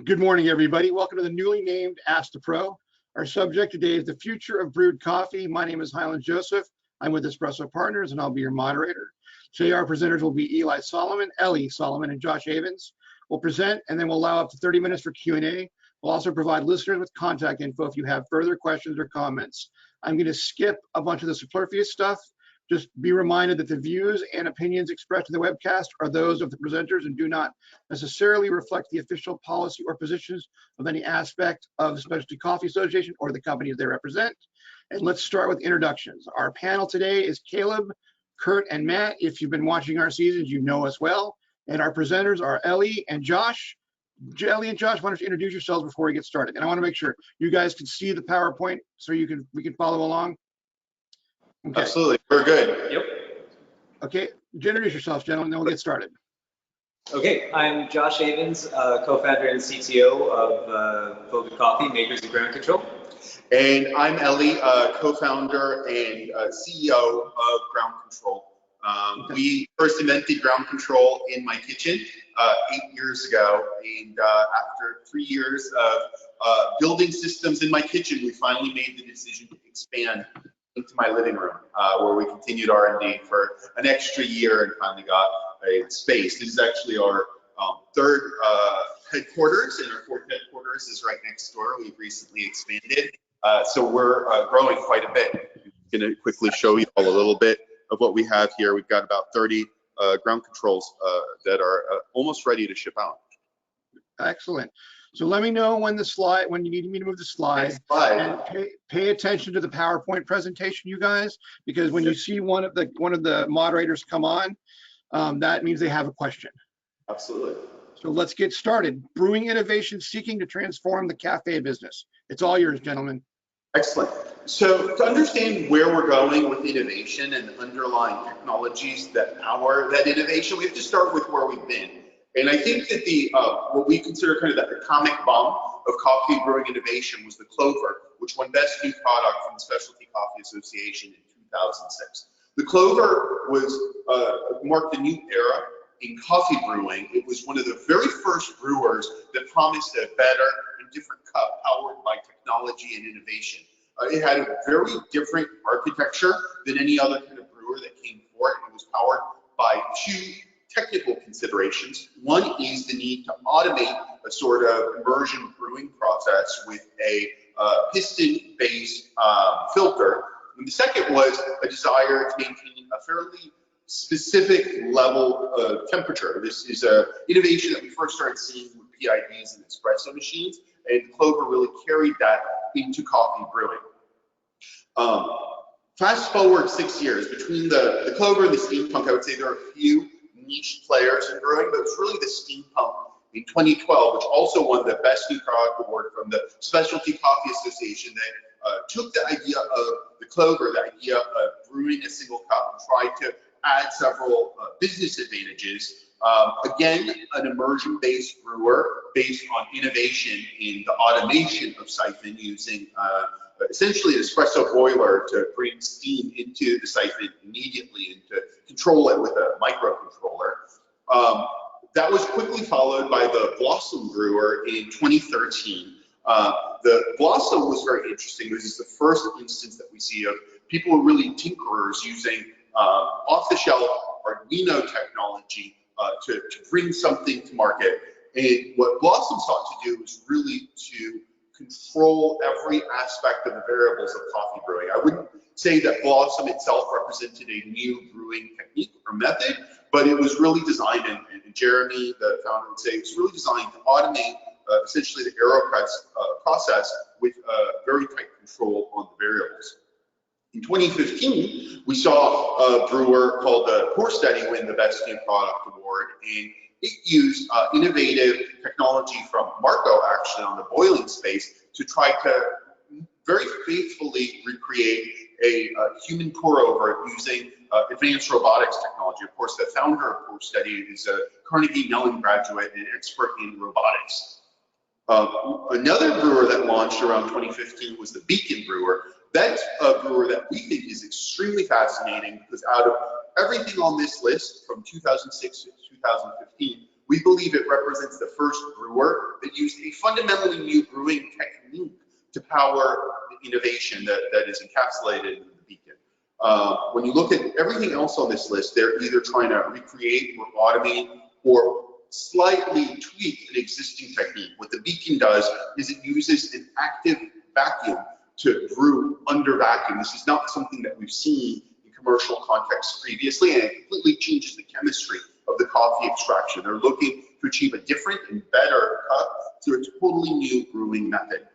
Good morning, everybody. Welcome to the newly named Ask the Pro. Our subject today is the future of brewed coffee. My name is Highland Joseph. I'm with Espresso Partners, and I'll be your moderator. Today, our presenters will be Eli Solomon, Ellie Solomon, and Josh Avens. We'll present, and then we'll allow up to 30 minutes for Q&A. We'll also provide listeners with contact info if you have further questions or comments. I'm going to skip a bunch of the superfluous stuff. Just be reminded that the views and opinions expressed in the webcast are those of the presenters and do not necessarily reflect the official policy or positions of any aspect of the Specialty Coffee Association or the companies they represent. And let's start with introductions. Our panel today is Caleb, Kurt, and Matt. If you've been watching our seasons, you know us well. And our presenters are Ellie and Josh. Ellie and Josh, why don't you introduce yourselves before we get started? And I want to make sure you guys can see the PowerPoint so we can follow along. Okay. Absolutely, we're good. Yep. Okay, introduce yourselves, gentlemen, then we'll get started. Okay, I'm Josh Avens, co-founder and CTO of Brewed Coffee, makers of Ground Control. And I'm Ellie, co-founder and CEO of Ground Control. Okay. We first invented Ground Control in my kitchen 8 years ago, and after 3 years of building systems in my kitchen, we finally made the decision to expand into my living room, where we continued R&D for an extra year and finally got a space. This is actually our third headquarters, and our fourth headquarters is right next door. We've recently expanded, so we're growing quite a bit. I'm going to quickly show you all a little bit of what we have here. We've got about 30 ground controls that are almost ready to ship out. Excellent. So let me know when you need me to move the slide. And pay attention to the PowerPoint presentation, you guys, because when you see one of the moderators come on, that means they have a question. Absolutely. So let's get started. Brewing Innovation seeking to transform the cafe business. It's all yours, gentlemen. Excellent. So to understand where we're going with innovation and the underlying technologies that power that innovation, we have to start with where we've been. And I think that what we consider kind of the atomic bomb of coffee brewing innovation was the Clover, which won Best New Product from the Specialty Coffee Association in 2006. The Clover marked a new era in coffee brewing. It was one of the very first brewers that promised a better and different cup powered by technology and innovation. It had a very different architecture than any other kind of brewer that came before it. It was powered by two technical considerations. One is the need to automate a sort of immersion brewing process with a piston-based filter. And the second was a desire to maintain a fairly specific level of temperature. This is an innovation that we first started seeing with PIDs and espresso machines, and Clover really carried that into coffee brewing. Fast forward 6 years, between the Clover and the steam pump, I would say there are a few niche players in brewing, but it was really the steam pump in 2012, which also won the Best New Product Award from the Specialty Coffee Association, that took the idea of the Clover, the idea of brewing a single cup, and tried to add several business advantages. Again, an immersion-based brewer based on innovation in the automation of siphon using essentially an espresso boiler to bring steam into the siphon immediately and to control it with a microcontroller. That was quickly followed by the Blossom brewer in 2013. The Blossom was very interesting. This is the first instance that we see of people who are really tinkerers using off-the-shelf Arduino technology to bring something to market. And what Blossom sought to do was really to control every aspect of the variables of coffee brewing. I wouldn't say that Blossom itself represented a new brewing technique or method, but it was really designed, and Jeremy, the founder, would say it was really designed to automate essentially the AeroPress process with very tight control on the variables. In 2015, we saw a brewer called Pour Steady win the Best New Product Award, and it used innovative technology from Marco, actually, on the boiling space to try to very faithfully recreate a human pour-over using advanced robotics technology. Of course, the founder of Pour Steady is a Carnegie Mellon graduate and expert in robotics. Another brewer that launched around 2015 was the Beacon brewer. That's a brewer that we think is extremely fascinating because out of everything on this list from 2006 to 2015, We believe it represents the first brewer that used a fundamentally new brewing technique to power the innovation that is encapsulated in the beacon. When you look at everything else on this list, they're either trying to recreate or automate or slightly tweak an existing technique. What the beacon does is it uses an active vacuum to brew under vacuum. This is not something that we've seen in commercial contexts previously, and it completely changes the chemistry of the coffee extraction. They're looking to achieve a different and better cup through a totally new brewing method.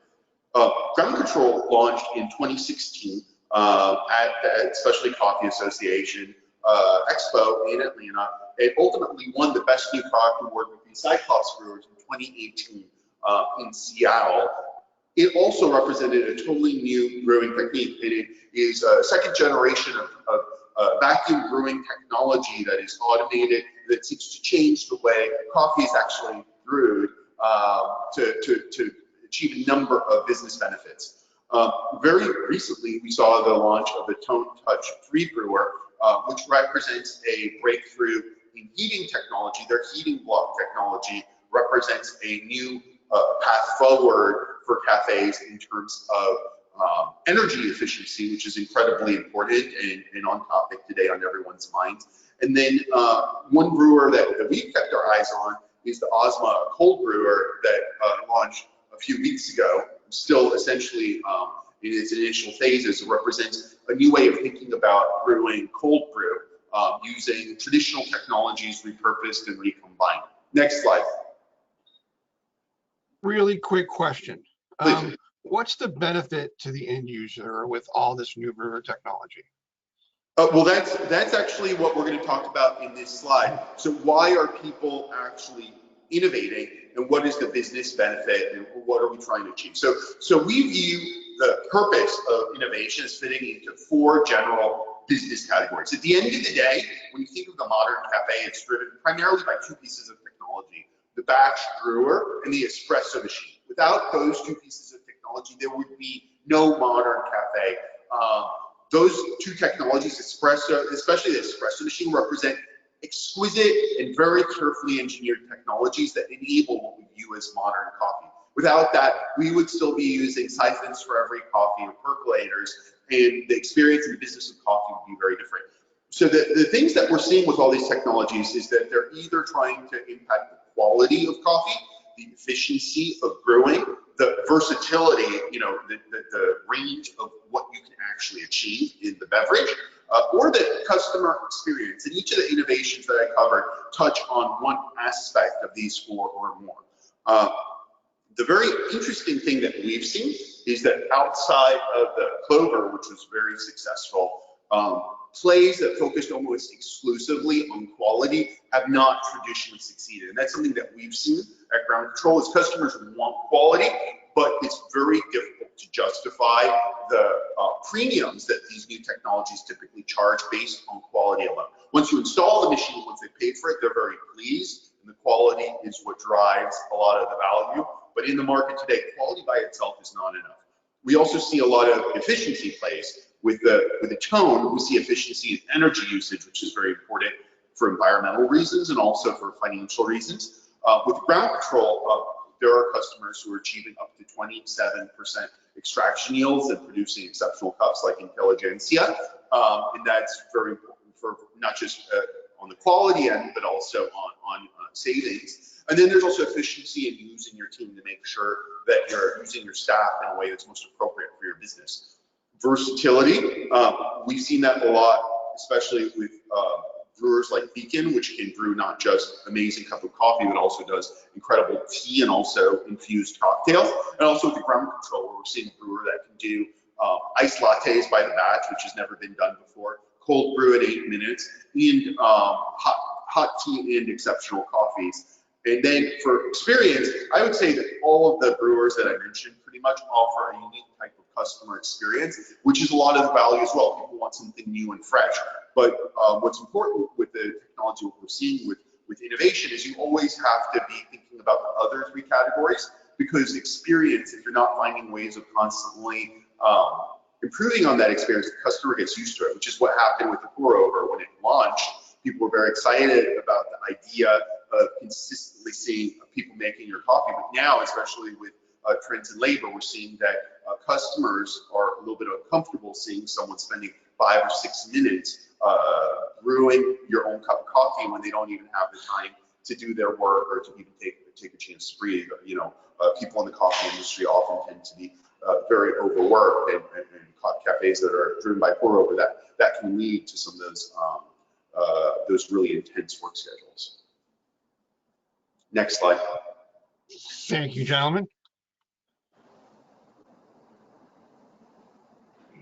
Ground Control launched in 2016 at the Specialty Coffee Association Expo in Atlanta, and ultimately won the Best New Product Award with the Cyclops Brewers in 2018 in Seattle. It also represented a totally new brewing technique, and it is a second generation of vacuum brewing technology that is automated, that seeks to change the way coffee is actually brewed to achieve a number of business benefits. Very recently, we saw the launch of the Tone Touch 3 brewer, which represents a breakthrough in heating technology. Their heating block technology represents a new path forward for cafes in terms of energy efficiency, which is incredibly important and on topic today on everyone's minds. And then one brewer that we've kept our eyes on is the Ozma cold brewer that launched a few weeks ago, still essentially in its initial phases. It represents a new way of thinking about brewing cold brew using traditional technologies repurposed and recombined. Next slide. Really quick question. What's the benefit to the end user with all this new brewer technology? Well, that's actually what we're going to talk about in this slide. So why are people actually innovating, and what is the business benefit, and what are we trying to achieve? So we view the purpose of innovation as fitting into 4 general business categories. At the end of the day, when you think of the modern cafe, it's driven primarily by 2 pieces of technology: the batch brewer and the espresso machine. Without those 2 pieces of technology, there would be no modern cafe. Those 2 technologies, espresso, especially the espresso machine, represent exquisite and very carefully engineered technologies that enable what we view as modern coffee. Without that, we would still be using siphons for every coffee or percolators, and the experience and the business of coffee would be very different. So the things that we're seeing with all these technologies is that they're either trying to impact the quality of coffee, the efficiency of brewing, the versatility, the range of what you can actually achieve in the beverage, or the customer experience. And each of the innovations that I covered touch on one aspect of these 4 or more. The very interesting thing that we've seen is that outside of the Clover, which was very successful, plays that focused almost exclusively on quality have not traditionally succeeded. And that's something that we've seen at Ground Control is customers want quality, but it's very difficult to justify the premiums that these new technologies typically charge based on quality alone. Once you install the machine, once they pay for it, they're very pleased, and the quality is what drives a lot of the value. But in the market today, quality by itself is not enough. We also see a lot of efficiency plays. With the Tone, we see efficiency and energy usage, which is very important for environmental reasons and also for financial reasons. With Ground Control, there are customers who are achieving up to 27% extraction yields and producing exceptional cups like Intelligentsia. And that's very important for not just on the quality end, but also on savings. And then there's also efficiency in using your team to make sure that you're using your staff in a way that's most appropriate for your business. Versatility, we've seen that a lot, especially with brewers like Beacon, which can brew not just amazing cup of coffee, but also does incredible tea and also infused cocktails. And also with the Ground Control, where we're seeing a brewer that can do iced lattes by the batch, which has never been done before, cold brew at 8 minutes, and hot tea and exceptional coffees. And then for experience, I would say that all of the brewers that I mentioned pretty much offer a unique type of customer experience, which is a lot of the value as well. People want something new and fresh. But what's important with the technology, what we're seeing with innovation, is you always have to be thinking about the other 3 categories, because experience, if you're not finding ways of constantly improving on that experience, the customer gets used to it, which is what happened with the pour over when it launched. People were very excited about the idea of consistently seeing people making your coffee. But now, especially with trends in labor, we're seeing that customers are a little bit uncomfortable seeing someone spending 5 or 6 minutes brewing your own cup of coffee when they don't even have the time to do their work or to even take a chance to breathe. You know, people in the coffee industry often tend to be very overworked, and cafes that are driven by pour over, that can lead to some of those really intense work schedules. Next slide. Thank you, gentlemen.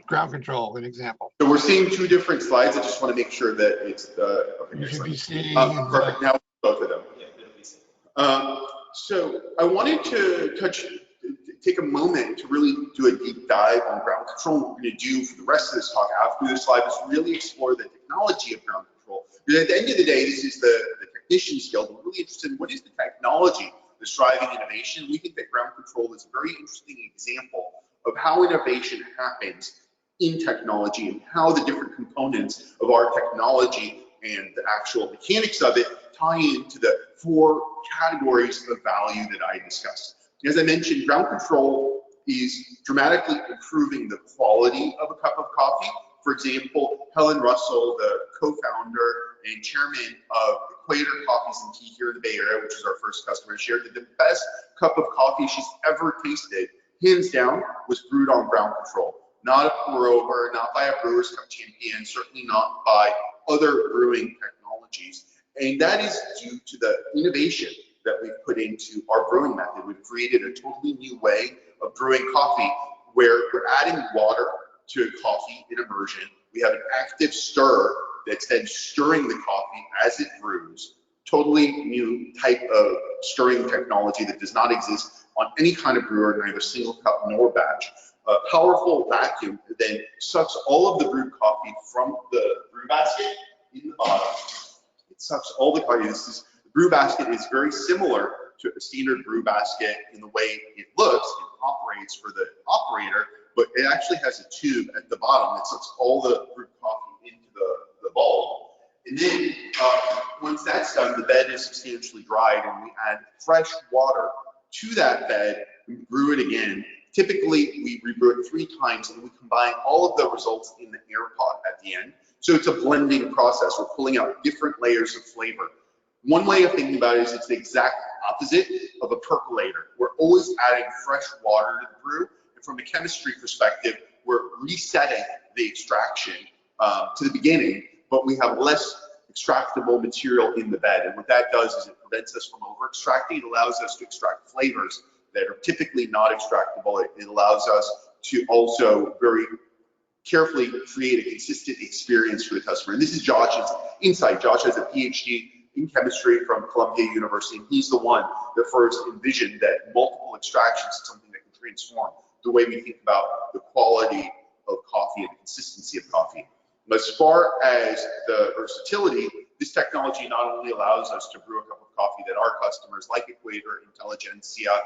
Ground control, an example. So we're seeing 2 different slides. I just want to make sure that it's okay, You should be seeing perfect. Now both of them. So I wanted to take a moment to really do a deep dive on ground control. What we're going to do for the rest of this talk after this slide is really explore the technology of ground control. Because at the end of the day, this is the technician skill. We're really interested in what is the technology that's driving innovation. We think that ground control is a very interesting example of how innovation happens in technology and how the different components of our technology and the actual mechanics of it tie into the 4 categories of value that I discussed. As I mentioned, ground control is dramatically improving the quality of a cup of coffee. For example, Helen Russell, the co-founder and chairman of Equator Coffees and Tea here in the Bay Area, which is our first customer, shared that the best cup of coffee she's ever tasted, hands down, was brewed on ground control. Not a pour over, not by a Brewer's Cup champion, certainly not by other brewing technologies. And that is due to the innovation that we've put into our brewing method. We've created a totally new way of brewing coffee where we're adding water to coffee in immersion. We have an active stir that's then stirring the coffee as it brews. Totally new type of stirring technology that does not exist on any kind of brewer, neither single cup nor batch. A powerful vacuum then sucks all of the brewed coffee from the brew basket in the bottom. It sucks all the coffee. The brew basket is very similar to a standard brew basket in the way it looks and operates for the operator, but it actually has a tube at the bottom that sucks all the brewed coffee into the bowl. And then once that's done, the bed is substantially dried, and we add fresh water to that bed and brew it again. Typically, we rebrew it 3 times, and we combine all of the results in the air pot at the end. So it's a blending process. We're pulling out different layers of flavor. One way of thinking about it is it's the exact opposite of a percolator. We're always adding fresh water to the brew. And from a chemistry perspective, we're resetting the extraction to the beginning, but we have less extractable material in the bed. And what that does is it prevents us from over-extracting. It allows us to extract flavors that are typically not extractable. It allows us to also very carefully create a consistent experience for the customer. And this is Josh's insight. Josh has a PhD in chemistry from Columbia University, and he's the one that first envisioned that multiple extractions is something that can transform the way we think about the quality of coffee and the consistency of coffee. As far as the versatility, this technology not only allows us to brew a cup of coffee that our customers like Equator, Intelligentsia,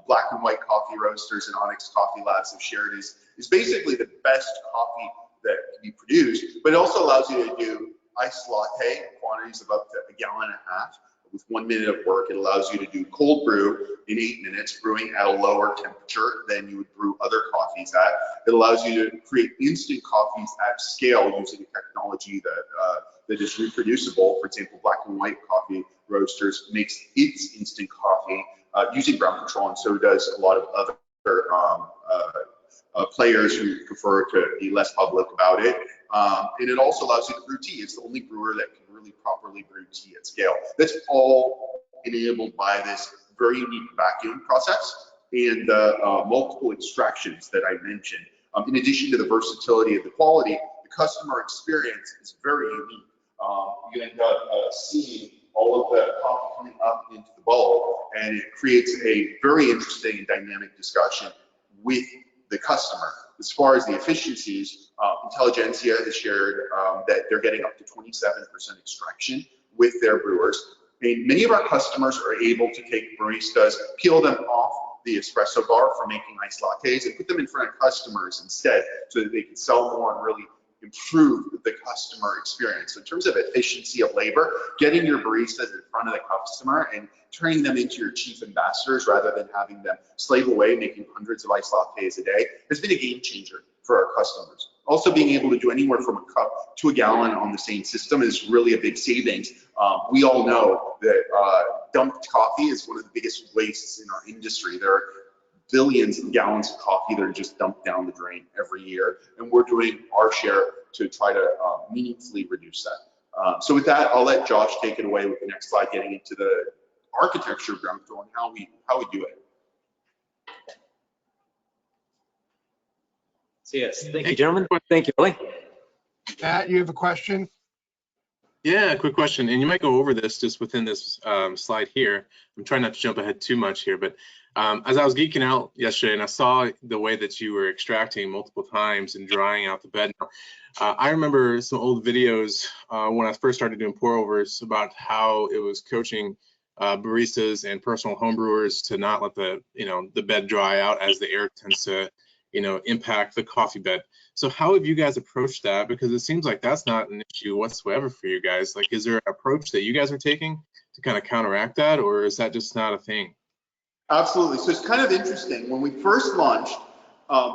Black and White Coffee Roasters, and Onyx Coffee Labs have shared is basically the best coffee that can be produced, but it also allows you to do iced latte quantities of up to 1.5 gallons with 1 minute of work. It allows you to do cold brew in 8 minutes, brewing at a lower temperature than you would brew other coffees at. It allows you to create instant coffees at scale using a technology that is reproducible. For example, Black and White Coffee Roasters makes its instant coffee using ground control, and so does a lot of other players who prefer to be less public about it. And it also allows you to brew tea. It's the only brewer that can really properly brew tea at scale. That's all enabled by this very unique vacuum process and multiple extractions that I mentioned. In addition to the versatility of the quality, the customer experience is very unique. You end up seeing all of the coffee coming up into the bowl, and it creates a very interesting and dynamic discussion with the customer. As far as the efficiencies, Intelligentsia has shared that they're getting up to 27% extraction with their brewers. And many of our customers are able to take baristas, peel them off the espresso bar for making iced lattes, and put them in front of customers instead, so that they can sell more and really improve the customer experience. So in terms of efficiency of labor, getting your baristas in front of the customer and turning them into your chief ambassadors rather than having them slave away making hundreds of iced lattes a day has been a game changer for our customers. Also, being able to do anywhere from a cup to a gallon on the same system is really a big savings. We all know that dumped coffee is one of the biggest wastes in our industry. There are billions of gallons of coffee that are just dumped down the drain every year, and we're doing our share to try to meaningfully reduce that. So with that, I'll let Josh take it away with the next slide, getting into the architecture of ground floor and how we do it. So yes, thank you, gentlemen. Thank you, Ollie. Matt, you have a question? Yeah, quick question, and you might go over this just within this slide here. I'm trying not to jump ahead too much here, but as I was geeking out yesterday and I saw the way that you were extracting multiple times and drying out the bed, I remember some old videos when I first started doing pour overs about how it was coaching baristas and personal homebrewers to not let the bed dry out, as the air tends to impact the coffee bed. So how have you guys approached that? Because it seems like that's not an issue whatsoever for you guys. Like, is there an approach that you guys are taking to kind of counteract that, or is that just not a thing? Absolutely. So it's kind of interesting. When we first launched,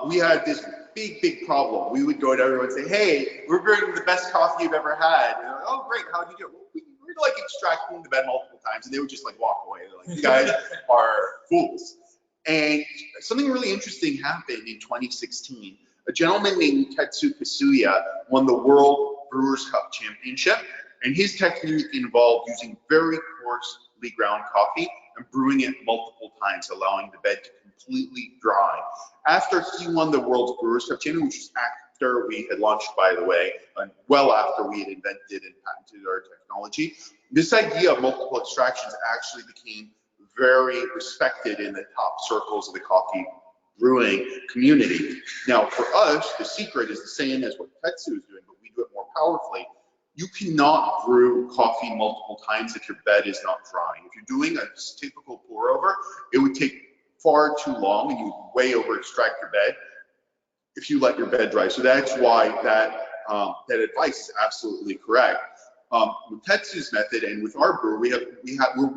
we had this big problem. We would go to everyone and say, hey, we're bringing the best coffee you've ever had. And like, oh, great. How did you do it? Well, we're like extracting the bed multiple times, and they would just like walk away. They're like, you guys are fools. And something really interesting happened in 2016. A gentleman named Tetsu Kasuya won the World Brewers Cup Championship, and his technique involved using very coarsely ground coffee and brewing it multiple times, allowing the bed to completely dry. After he won the World Brewers Cup Championship, which was after we had launched, by the way, and well after we had invented and patented our technology, this idea of multiple extractions actually became very respected in the top circles of the coffee brewing community. Now, for us, the secret is the same as what Tetsu is doing, but we do it more powerfully. You cannot brew coffee multiple times if your bed is not drying. If you're doing a typical pour over, it would take far too long and you would way over extract your bed if you let your bed dry. So that's why that advice is absolutely correct. With Tetsu's method and with our brewer,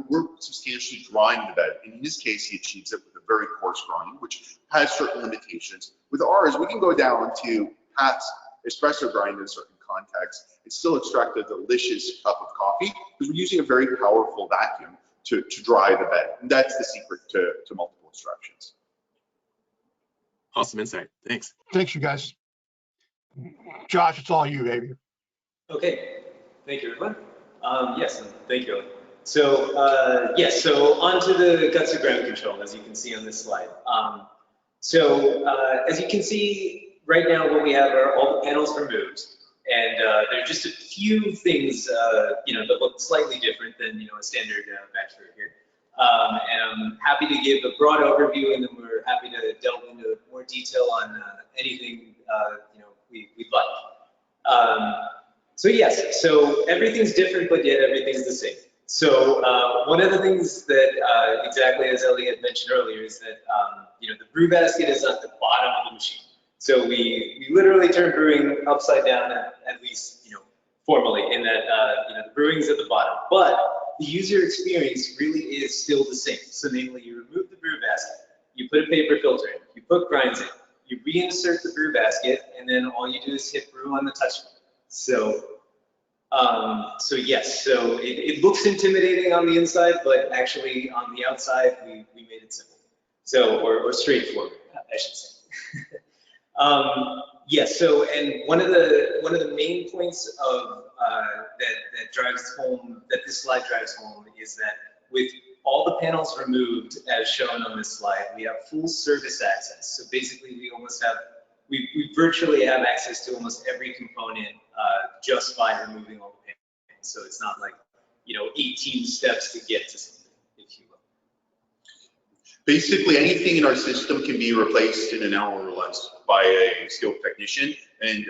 we're substantially drying the bed. And in this case, he achieves it with a very coarse grinding, which has certain limitations. With ours, we can go down to past espresso grind in certain contexts and still extract a delicious cup of coffee because we're using a very powerful vacuum to dry the bed. And that's the secret to multiple extractions. Awesome insight. Thanks. Thanks, you guys. Josh, it's all you, baby. Okay. Thank you, everyone. Yes, and thank you, Ollie. So, yes, so on to the guts of ground control, as you can see on this slide. As you can see, right now what we have are all the panels removed, and there are just a few things, that look slightly different than, a standard batch brew here. And I'm happy to give a broad overview, and then we're happy to delve into more detail on anything, we'd like. So yes, so everything's different, but yet everything's the same. So one of the things that, exactly as Elliot mentioned earlier, is that, the brew basket is at the bottom of the machine. So we literally turn brewing upside down, at least, formally, in that, the brewing's at the bottom. But the user experience really is still the same. So namely, you remove the brew basket, you put a paper filter in, you put grinds in, you reinsert the brew basket, and then all you do is hit brew on the touch screen. So yes, so it looks intimidating on the inside, but actually on the outside, we made it simple. So, or straightforward, I should say. Yes, so, and one of the main points of, that drives home, that this slide drives home, is that with all the panels removed, as shown on this slide, we have full service access. So basically, we virtually have access to almost every component just by removing all the panels. So it's not like, 18 steps to get to something, if you will. Basically, anything in our system can be replaced in an hour or less by a skilled technician. And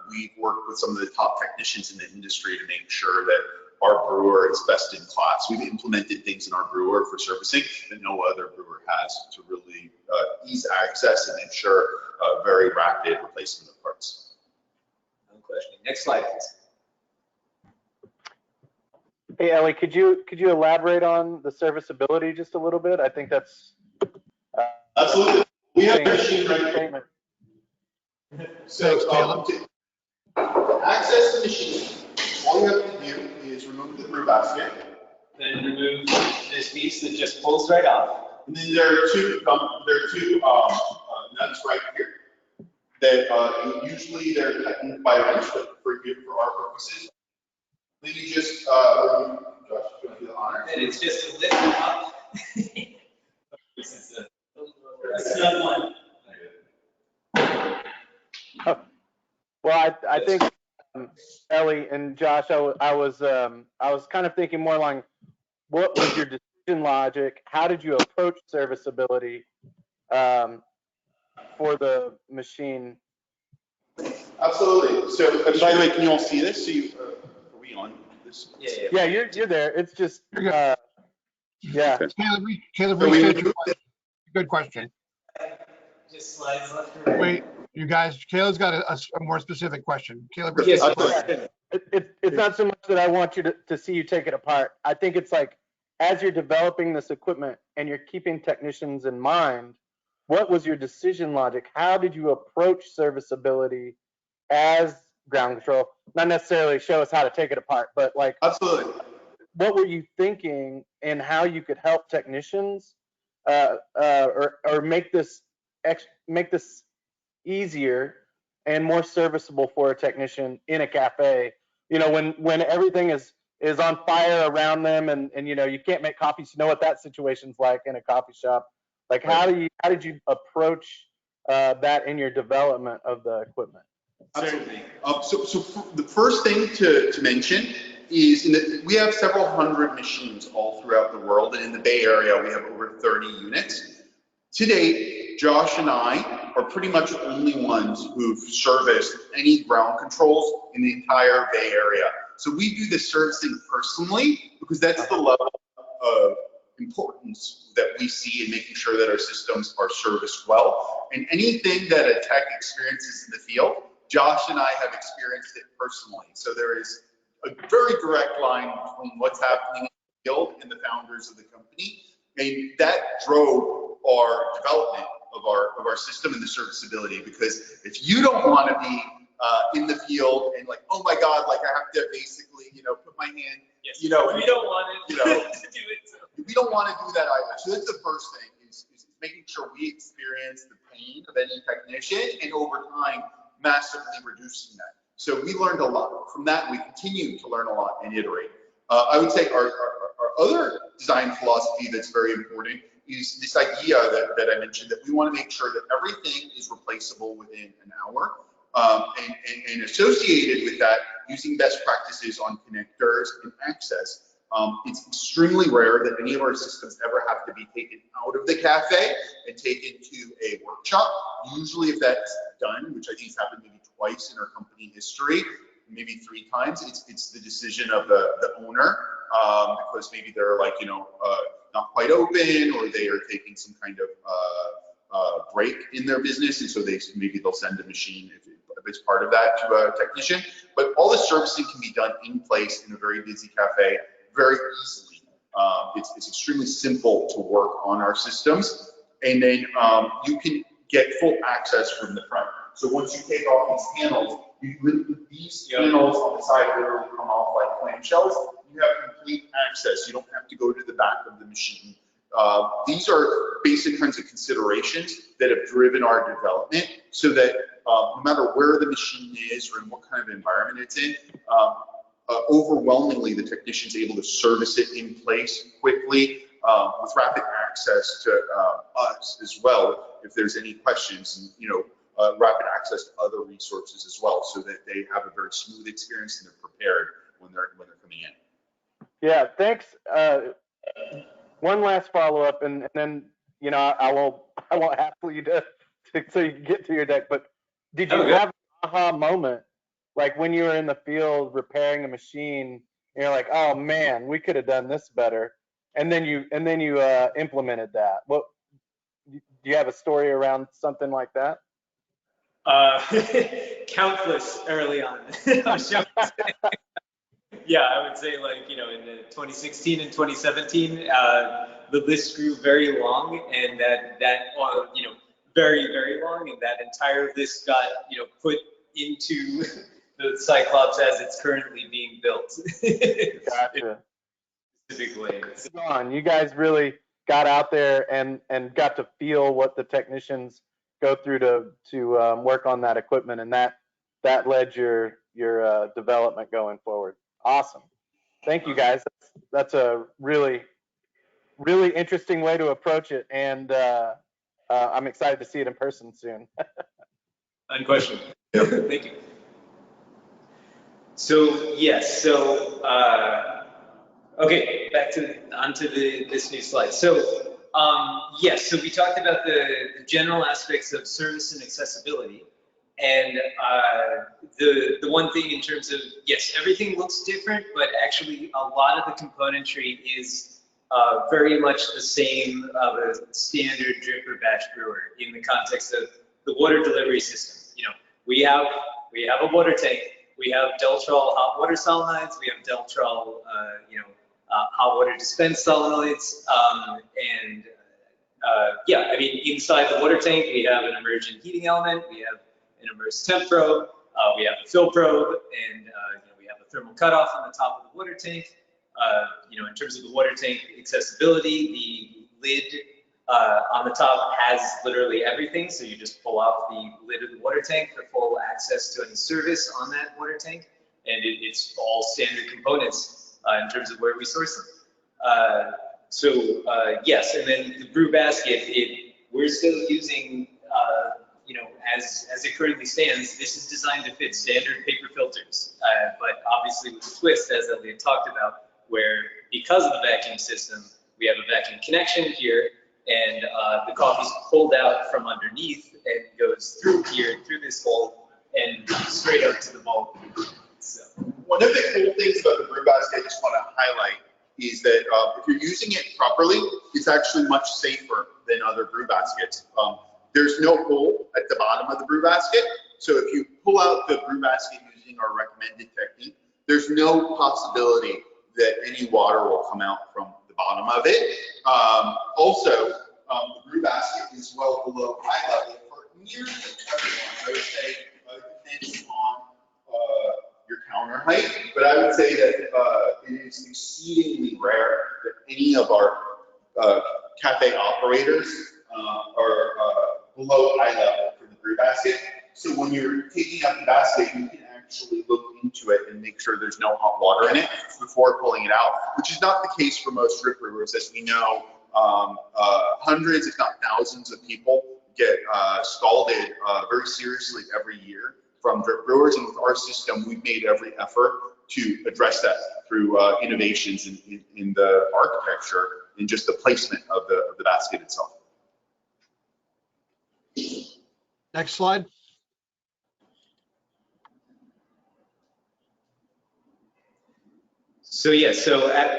we've worked with some of the top technicians in the industry to make sure that our brewer is best in class. We've implemented things in our brewer for servicing that no other brewer has to really ease access and ensure very rapid replacement of parts. questioning. Next slide, please. Hey, Ellie, could you elaborate on the serviceability just a little bit? I think that's Absolutely. We have a interesting machine right here. statement. So to access the machine, all you have to do is remove the brew basket. Then remove this piece that just pulls right off. And then there are two nuts right here that usually they're tightened by wrench, but for our purposes. Then you just remove, Josh, you want to do the honor? And it's just to lift them up. This is a snug one. Well, I think Ellie and Josh, I was kind of thinking more like, what was your decision logic? How did you approach serviceability for the machine? Absolutely. So, by the way, can you all see this? So are we on this? Yeah, you're there. It's just, yeah. Caleb, So we restate your removed question. Good question. Just slides left or right. Wait, you guys, Caleb's got a more specific question. Caleb, Yes, restate your sir. question. It's not so much that I want you to see you take it apart. I think it's like, as you're developing this equipment and you're keeping technicians in mind, what was your decision logic? How did you approach serviceability as ground control? Not necessarily show us how to take it apart, but like, Absolutely. what were you thinking and how you could help technicians or make this easier and more serviceable for a technician in a cafe? You know, when everything is on fire around them and you know, you can't make coffee, so you know what that situation's like in a coffee shop. Like, how did you approach that in your development of the equipment? Absolutely. So the first thing to mention is we have several hundred machines all throughout the world, and in the Bay Area we have over 30 units. To date, Josh and I are pretty much the only ones who've serviced any ground controls in the entire Bay Area. So we do the servicing personally because that's the level of importance that we see in making sure that our systems are serviced well. And anything that a tech experiences in the field, Josh and I have experienced it personally. So there is a very direct line between what's happening in the field and the founders of the company. And that drove our development of our system and the serviceability, because if you don't want to be in the field and like, oh my God, like I have to basically, you know, put my hand, Yes. you know, we don't want it, you know, to do it. So. we don't want to do that either. So that's the first thing is making sure we experience the pain of any technician and over time massively reducing that. So we learned a lot from that. We continue to learn a lot and iterate. I would say our other design philosophy that's very important is this idea that I mentioned, that we want to make sure that everything is replaceable within an hour. And associated with that, using best practices on connectors and access. It's extremely rare that any of our systems ever have to be taken out of the cafe and taken to a workshop. Usually if that's done, which I think has happened maybe twice in our company history, maybe 3 times, it's the decision of the owner, because maybe they're like, you know, not quite open, or they are taking some kind of break in their business, and so maybe they'll send a machine if it's part of that to a technician. But all the servicing can be done in place in a very busy cafe very easily. It's extremely simple to work on our systems, and then you can get full access from the front. So once you take off these panels, these panels on the side literally come off like clamshells. You have complete access. You don't have to go to the back of the machine. These are basic kinds of considerations that have driven our development, so that no matter where the machine is or in what kind of environment it's in, overwhelmingly the technician's able to service it in place quickly, with rapid access to us as well if there's any questions, and you know, rapid access to other resources as well, so that they have a very smooth experience and they're prepared when they're coming in. Yeah, thanks. One last follow-up, and then, you know, I won't hassle you so you can get to your deck. But did you have an aha moment, like when you were in the field repairing a machine, and you're like, oh man, we could have done this better, and then you implemented that? What do you have a story around something like that? countless early on. Yeah, I would say like, you know, in 2016 and 2017, the list grew very long, and you know, very, very long, and that entire list got, you know, put into the Cyclops as it's currently being built. Gotcha. Specifically. John, you guys really got out there and got to feel what the technicians go through to work on that equipment, and that led your development going forward. Awesome. Thank you, guys. That's a really, really interesting way to approach it, and I'm excited to see it in person soon. Unquestioned. Thank you. So yes, so okay, back to onto this new slide. So yes, so we talked about the general aspects of service and accessibility, and the one thing in terms of, yes, everything looks different, but actually a lot of the componentry is very much the same of a standard drip or batch brewer in the context of the water delivery system. You know, we have a water tank. We have Deltrol hot water solenoids. We have Deltrol, you know, hot water dispense solenoids. Yeah, I mean, inside the water tank, we have an emergent heating element. We have an immersed temp probe. We have a fill probe, and you know, we have a thermal cutoff on the top of the water tank. You know, in terms of the water tank accessibility, the lid on the top has literally everything. So you just pull off the lid of the water tank for full access to any service on that water tank. And it's all standard components in terms of where we source them. Yes, and then the brew basket, we're still using, you know, as it currently stands, this is designed to fit standard paper filters. But obviously with the twist, as Elliot talked about, where because of the vacuum system, we have a vacuum connection here, and the coffee's pulled out from underneath and goes through here, through this hole, and straight up to the bulb. So. One of the cool things about the brew basket I just want to highlight is that if you're using it properly, it's actually much safer than other brew baskets. There's no hole at the bottom of the brew basket, so if you pull out the brew basket using our recommended technique, there's no possibility that any water will come out from the bottom of it. Also, the brew basket is well below eye level for nearly everyone. I would say it depends on your counter height, but I would say that it is exceedingly rare that any of our cafe operators are below eye level for the brew basket. So when you're taking out the basket, you can actually look into it and make sure there's no hot water in it before pulling it out, which is not the case for most drip brewers. As we know, hundreds, if not thousands of people get scalded very seriously every year from drip brewers, and with our system, we've made every effort to address that through innovations in the architecture and just the placement of the basket itself. Next slide. So yeah,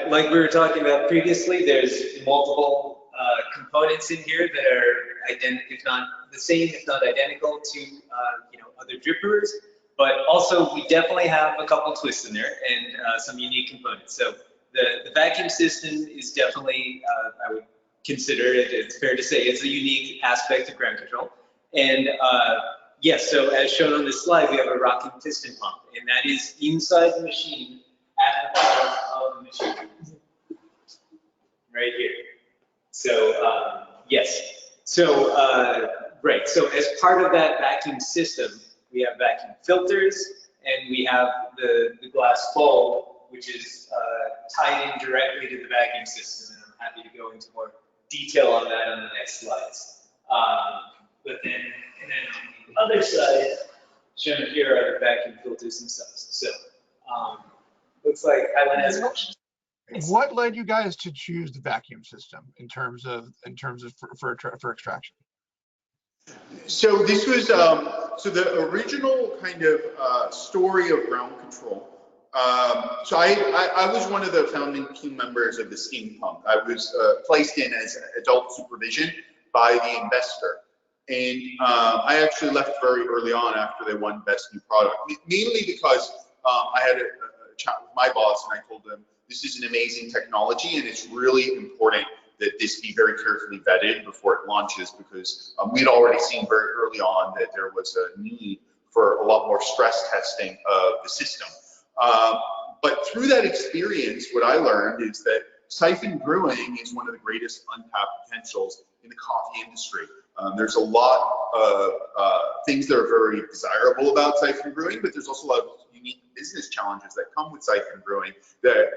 like we were talking about previously, there's multiple components in here that are if not the same, if not identical to you know, other drip brewers, but also we definitely have a couple twists in there and some unique components. So the vacuum system is definitely, I would consider it, it's fair to say, it's a unique aspect of ground control. And yes, so as shown on this slide, we have a rocking piston pump, and that is inside the machine at the bottom of the machine, right here. So yes, so right, so as part of that vacuum system, we have vacuum filters, and we have the glass bowl, which is tied in directly to the vacuum system, and I'm happy to go into more detail on that on the next slides. But then, and then on the other side, shown here are the vacuum filters themselves. So looks like Highland has questions. What led you guys to choose the vacuum system in terms of for extraction? So this was so the original kind of story of ground control. So I was one of the founding team members of the steam pump. I was placed in as adult supervision by the investor. And I actually left very early on after they won Best New Product, mainly because I had a chat with my boss and I told him, this is an amazing technology and it's really important that this be very carefully vetted before it launches, because we'd already seen very early on that there was a need for a lot more stress testing of the system. But through that experience, what I learned is that siphon brewing is one of the greatest untapped potentials in the coffee industry. There's a lot of things that are very desirable about siphon brewing, but there's also a lot of unique business challenges that come with siphon brewing that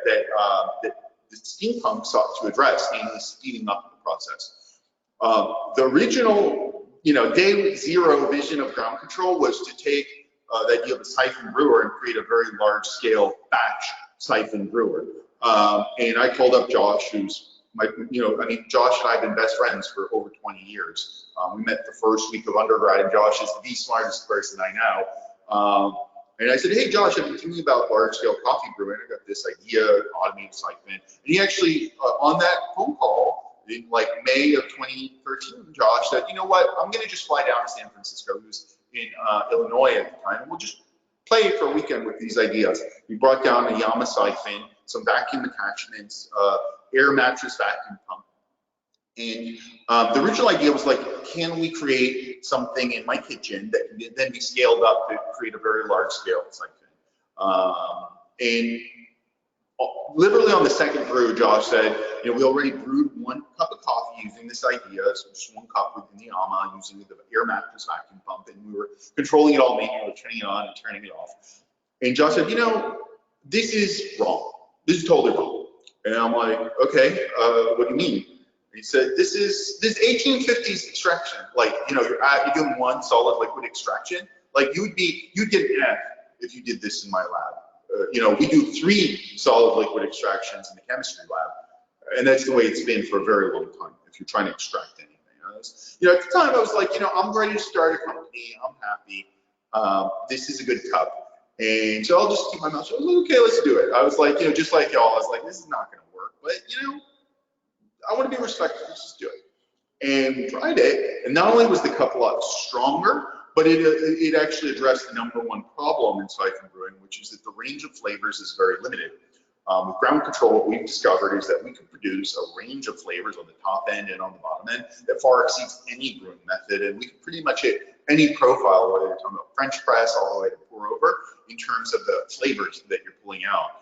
the steam pump sought to address, namely speeding up the process. The original, day zero vision of ground control was to take the idea of a siphon brewer and create a very large scale batch siphon brewer. And I called up Josh, who's Josh and I have been best friends for over 20 years. We met the first week of undergrad, and Josh is the smartest person I know. And I said, hey, Josh, I've been thinking about large-scale coffee brewing. I got this idea, automated siphon. And he actually, on that phone call, in like May of 2013, Josh said, you know what, I'm going to just fly down to San Francisco. He was in Illinois at the time, and we'll just play for a weekend with these ideas. We brought down a Yama siphon, some vacuum attachments, air mattress vacuum pump. And the original idea was like, can we create something in my kitchen that can then be scaled up to create a very large scale siphon? And literally on the second brew, Josh said, we already brewed 1 cup of coffee using this idea, so just 1 cup within the Yama using the air mattress vacuum pump, and we were controlling it all manually, turning it on and turning it off. And Josh said, this is wrong. This is totally wrong. And I'm like, okay, what do you mean? He said, this 1850s extraction. Like, you're doing 1 solid liquid extraction. Like you'd get an F if you did this in my lab. We do 3 solid liquid extractions in the chemistry lab. And that's the way it's been for a very long time, if you're trying to extract anything. At the time I was like, I'm ready to start a company. I'm happy. This is a good cup. And so I'll just keep my mouth shut. I was like, okay, let's do it. I was like, just like y'all, I was like, this is not going to work. But, I want to be respectful. Let's just do it. And we tried it. And not only was the cup a lot stronger, but it actually addressed the #1 problem in siphon brewing, which is that the range of flavors is very limited. With ground control, what we've discovered is that we can produce a range of flavors on the top end and on the bottom end that far exceeds any brewing method. And we can pretty much hit any profile, whether you're talking about French press all the way to pour over, in terms of the flavors that you're pulling out.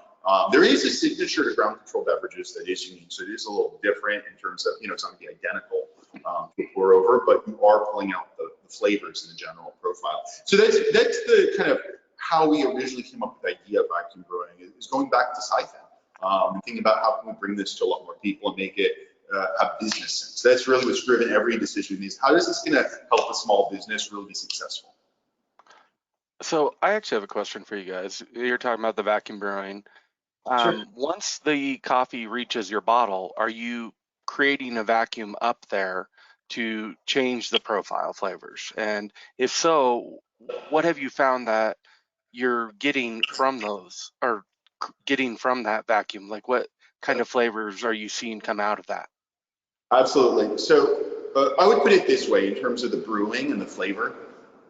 There is a signature to ground control beverages that is unique, so it is a little different in terms of, it's not going to be identical to pour over, but you are pulling out the flavors in the general profile. So that's the kind of how we originally came up with the idea of vacuum brewing, is going back to siphon, thinking about how can we bring this to a lot more people and make it have business sense. That's really what's driven every decision is how is this going to help a small business really be successful? So I actually have a question for you guys. You're talking about the vacuum brewing. Sure. Once the coffee reaches your bottle, are you creating a vacuum up there to change the profile flavors? And if so, what have you found that you're getting from those, or getting from that vacuum? Like what kind of flavors are you seeing come out of that? Absolutely. So I would put it this way in terms of the brewing and the flavor.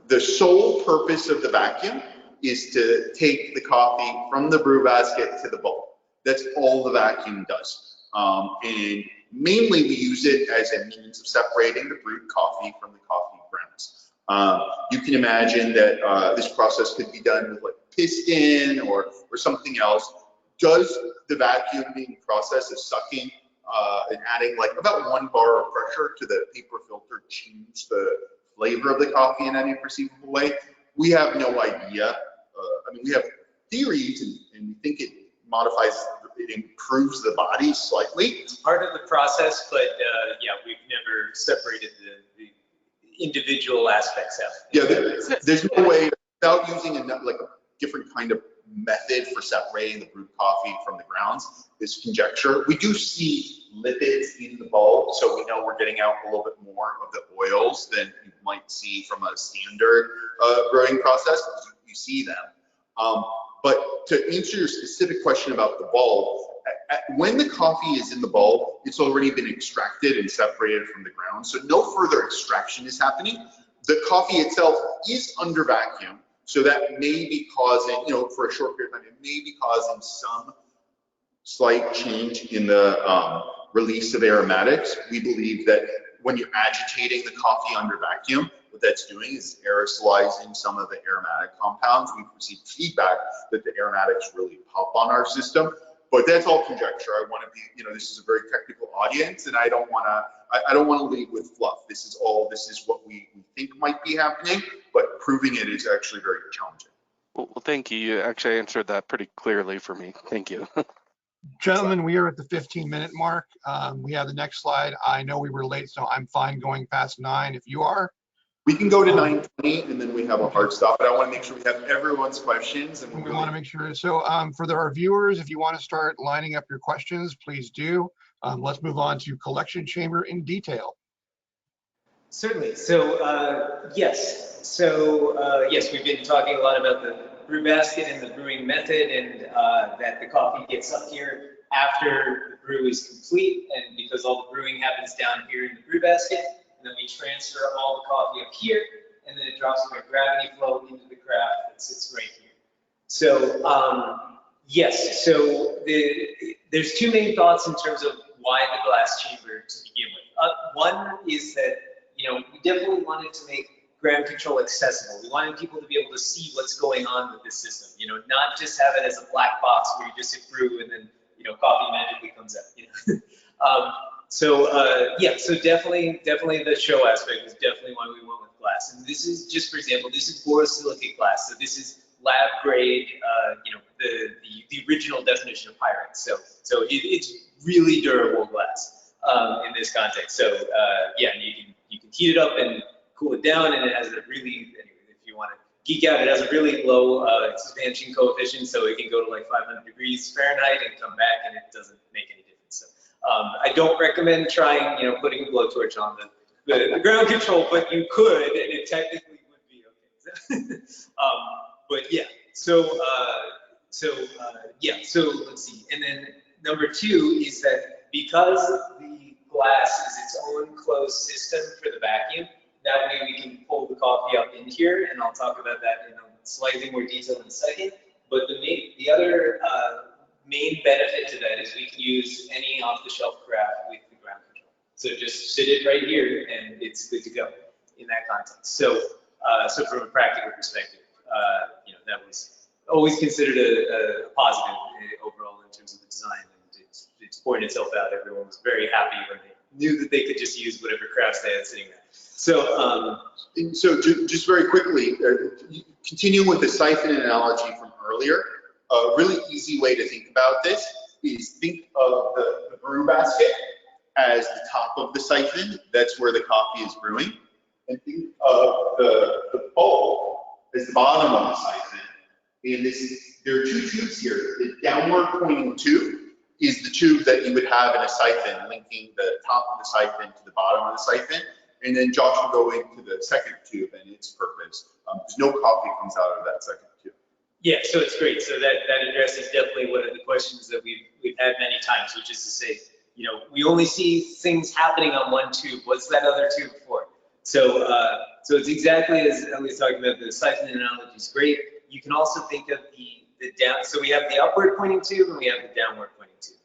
The sole purpose of the vacuum is to take the coffee from the brew basket to the bowl. That's all the vacuum does. And mainly we use it as a means of separating the brewed coffee from the coffee grounds. You can imagine that this process could be done with like piston or something else. Does the vacuuming process of sucking and adding like about 1 bar of pressure to the paper filter change the flavor of the coffee in any perceivable way? We have no idea. We have theories and we think it modifies, it improves the body slightly. It's part of the process, but yeah, we've never separated the individual aspects out. Yeah, there's no way without using a different kind of method for separating the brewed coffee from the grounds. This conjecture. We do see lipids in the bulb, so we know we're getting out a little bit more of the oils than you might see from a standard brewing process. You see them. But to answer your specific question about the bulb, when the coffee is in the bulb, it's already been extracted and separated from the ground, so no further extraction action is happening. The coffee itself is under vacuum, so that may be causing, you know, for a short period of time, it may be causing some slight change in the release of aromatics. We believe that when you're agitating the coffee under vacuum, what that's doing is aerosolizing some of the aromatic compounds. We've received feedback that the aromatics really pop on our system, but that's all conjecture. I want to be, you know, this is a very technical audience, and I don't want to lead with fluff. This is what we think might be happening, but proving it is actually very challenging. Well, thank you. You actually answered that pretty clearly for me. Thank you. Gentlemen, we are at the 15-minute mark. We have the next slide. I know we were late, so I'm fine going past 9 if you are. We can go to 9:20 and then we have a hard stop, but I want to make sure we have everyone's questions. And we want to make sure. So for our viewers, if you want to start lining up your questions, please do. Let's move on to collection chamber in detail. Certainly. So yes. So yes, we've been talking a lot about the brew basket and the brewing method, and that the coffee gets up here after the brew is complete, and because all the brewing happens down here in the brew basket, and then we transfer all the coffee up here, and then it drops by gravity flow into the carafe that sits right here. So yes, so there's two main thoughts in terms of why the glass chamber to begin with. One is that, you know, we definitely wanted to make gram control accessible. We wanted people to be able to see what's going on with this system, you know, not just have it as a black box where you just hit brew and then, you know, coffee magically comes out, you know. Yeah, so definitely the show aspect is definitely why we went with glass. And this is just, for example, this is borosilicate glass. So this is lab grade, you know, the original definition of Pyrex. So it's really durable glass in this context. So yeah, you can heat it up and cool it down, and it has a really, if you want to geek out, it has a really low expansion coefficient, so it can go to like 500 degrees Fahrenheit and come back, and it doesn't make any difference. So I don't recommend trying, you know, putting a blowtorch on the ground control, but you could, and it technically would be okay. But yeah, yeah, so let's see. And then number 2 is that because the glass is its own closed system for the vacuum, that way we can pull the coffee up in here, and I'll talk about that in a slightly more detail in a second. But the other main benefit to that is we can use any off-the-shelf carafe with the ground control. So just sit it right here, and it's good to go in that context. So, so from a practical perspective, you know, that was always considered a positive overall in terms of the design, and it's poured itself out. Everyone was very happy when they knew that they could just use whatever crafts they had sitting there. So, so just very quickly, continuing with the siphon analogy from earlier, a really easy way to think about this is think of the brew basket as the top of the siphon. That's where the coffee is brewing. And think of the bowl as the bottom of the siphon. And there are 2 tubes here. The downward pointing tube is the tube that you would have in a siphon, linking the top of the siphon to the bottom of the siphon. And then Josh will go into the second tube and its purpose, because no coffee comes out of that second tube. Yeah, so it's great. So that addresses definitely one of the questions that we've had many times, which is to say, you know, we only see things happening on one tube. What's that other tube for? So so it's exactly as Ellie's talking about. The siphon analogy is great. You can also think of the down. So we have the upward pointing tube and we have the downward pointing tube.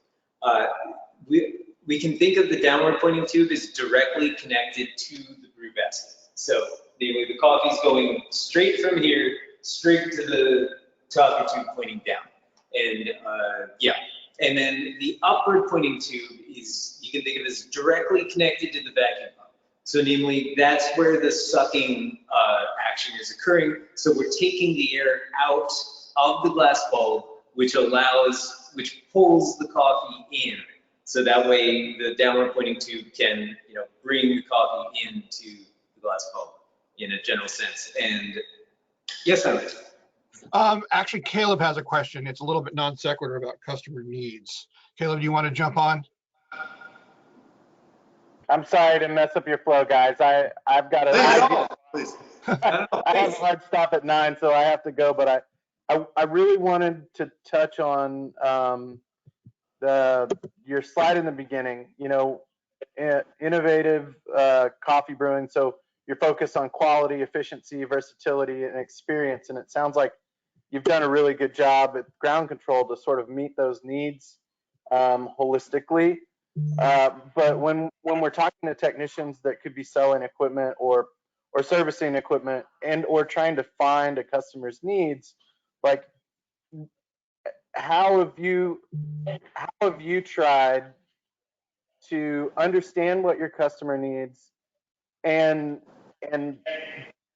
We can think of the downward pointing tube as directly connected to the brew basket. So namely, the coffee's going straight from here, straight to the coffee tube pointing down. And yeah, and then the upward pointing tube is, you can think of as directly connected to the vacuum pump. So namely, that's where the sucking action is occurring. So we're taking the air out of the glass bulb, which pulls the coffee in. So that way the downward pointing tube can, you know, bring the coffee into the glass bulb in a general sense. And yes, Alex. Actually, Caleb has a question. It's a little bit non sequitur about customer needs. Caleb, do you want to jump on? I'm sorry to mess up your flow, guys. I've got I have a hard stop at 9, so I have to go. But I really wanted to touch on your slide in the beginning. You know, innovative coffee brewing. So your focus on quality, efficiency, versatility, and experience. And it sounds like you've done a really good job at ground control to sort of meet those needs holistically. But when we're talking to technicians that could be selling equipment or servicing equipment and or trying to find a customer's needs, like how have you tried to understand what your customer needs and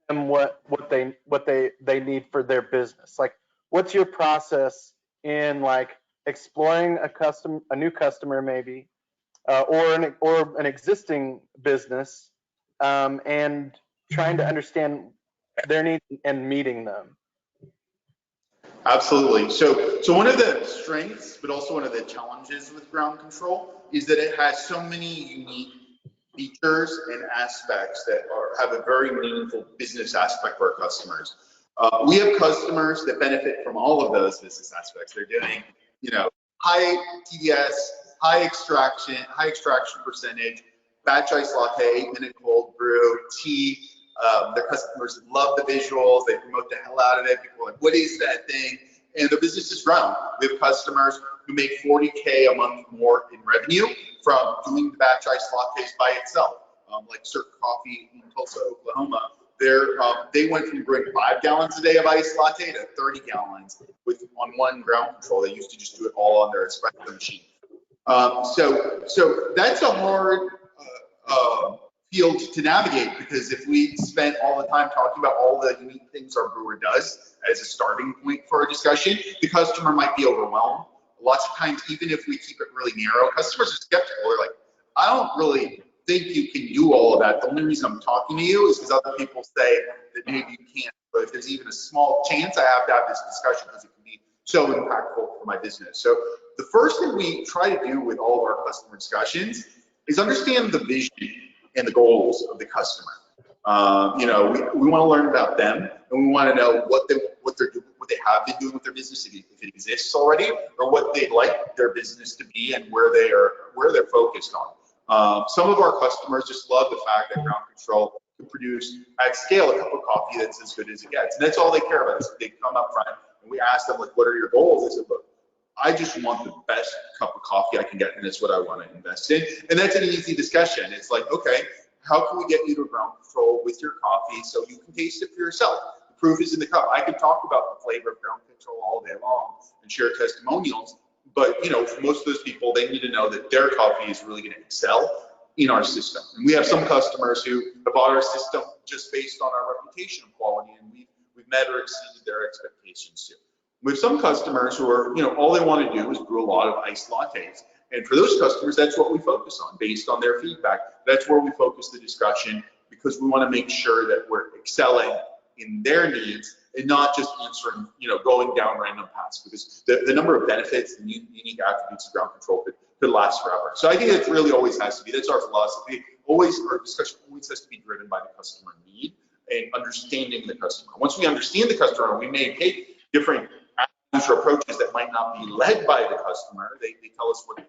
what they need for their business? Like, what's your process in like exploring a new customer maybe, or an existing business, and trying to understand their needs and meeting them? Absolutely. So one of the strengths, but also one of the challenges with ground control is that it has so many unique features and aspects that have a very meaningful business aspect for our customers. We have customers that benefit from all of those business aspects. They're doing, high TDS, high extraction percentage, batch ice latte, 8-minute cold brew, tea. Their customers love the visuals. They promote the hell out of it. People are like, what is that thing? And the business is growing. We have customers who make $40K a month more in revenue from doing the batch ice lattes by itself. Like Cirque Coffee in Tulsa, Oklahoma, they went from brewing 5 gallons a day of iced latte to 30 gallons on one ground control. They used to just do it all on their espresso machine. So that's a hard field to navigate, because if we spent all the time talking about all the unique things our brewer does as a starting point for our discussion, the customer might be overwhelmed. Lots of times, even if we keep it really narrow, customers are skeptical. They're like, I don't really think you can do all of that. The only reason I'm talking to you is because other people say that maybe you can't. But if there's even a small chance, I have to have this discussion because it can be so impactful for my business. So the first thing we try to do with all of our customer discussions is understand the vision and the goals of the customer. We want to learn about them, and we want to know what they're doing, what they have been doing with their business, if it exists already, or what they'd like their business to be and where they're focused on. Some of our customers just love the fact that ground control can produce at scale a cup of coffee that's as good as it gets, and that's all they care about. Is they come up front and we ask them, like, what are your goals? They said, look, I just want the best cup of coffee I can get, and that's what I want to invest in. And that's an easy discussion. It's like, okay, how can we get you to ground control with your coffee so you can taste it for yourself? The proof is in the cup. I can talk about the flavor of ground control all day long and share testimonials, but for most of those people, they need to know that their coffee is really going to excel in our system. And we have some customers who have bought our system just based on our reputation of quality, and we've met or exceeded their expectations too. We have some customers who are, all they want to do is brew a lot of iced lattes. And for those customers, that's what we focus on based on their feedback. That's where we focus the discussion, because we want to make sure that we're excelling in their needs and not just answering, going down random paths, because the number of benefits and unique attributes of ground control could last forever. So I think it really always has to be, that's our philosophy. Our discussion always has to be driven by the customer need and understanding the customer. Once we understand the customer, we may take different attitudes or approaches that might not be led by the customer. They tell us what they're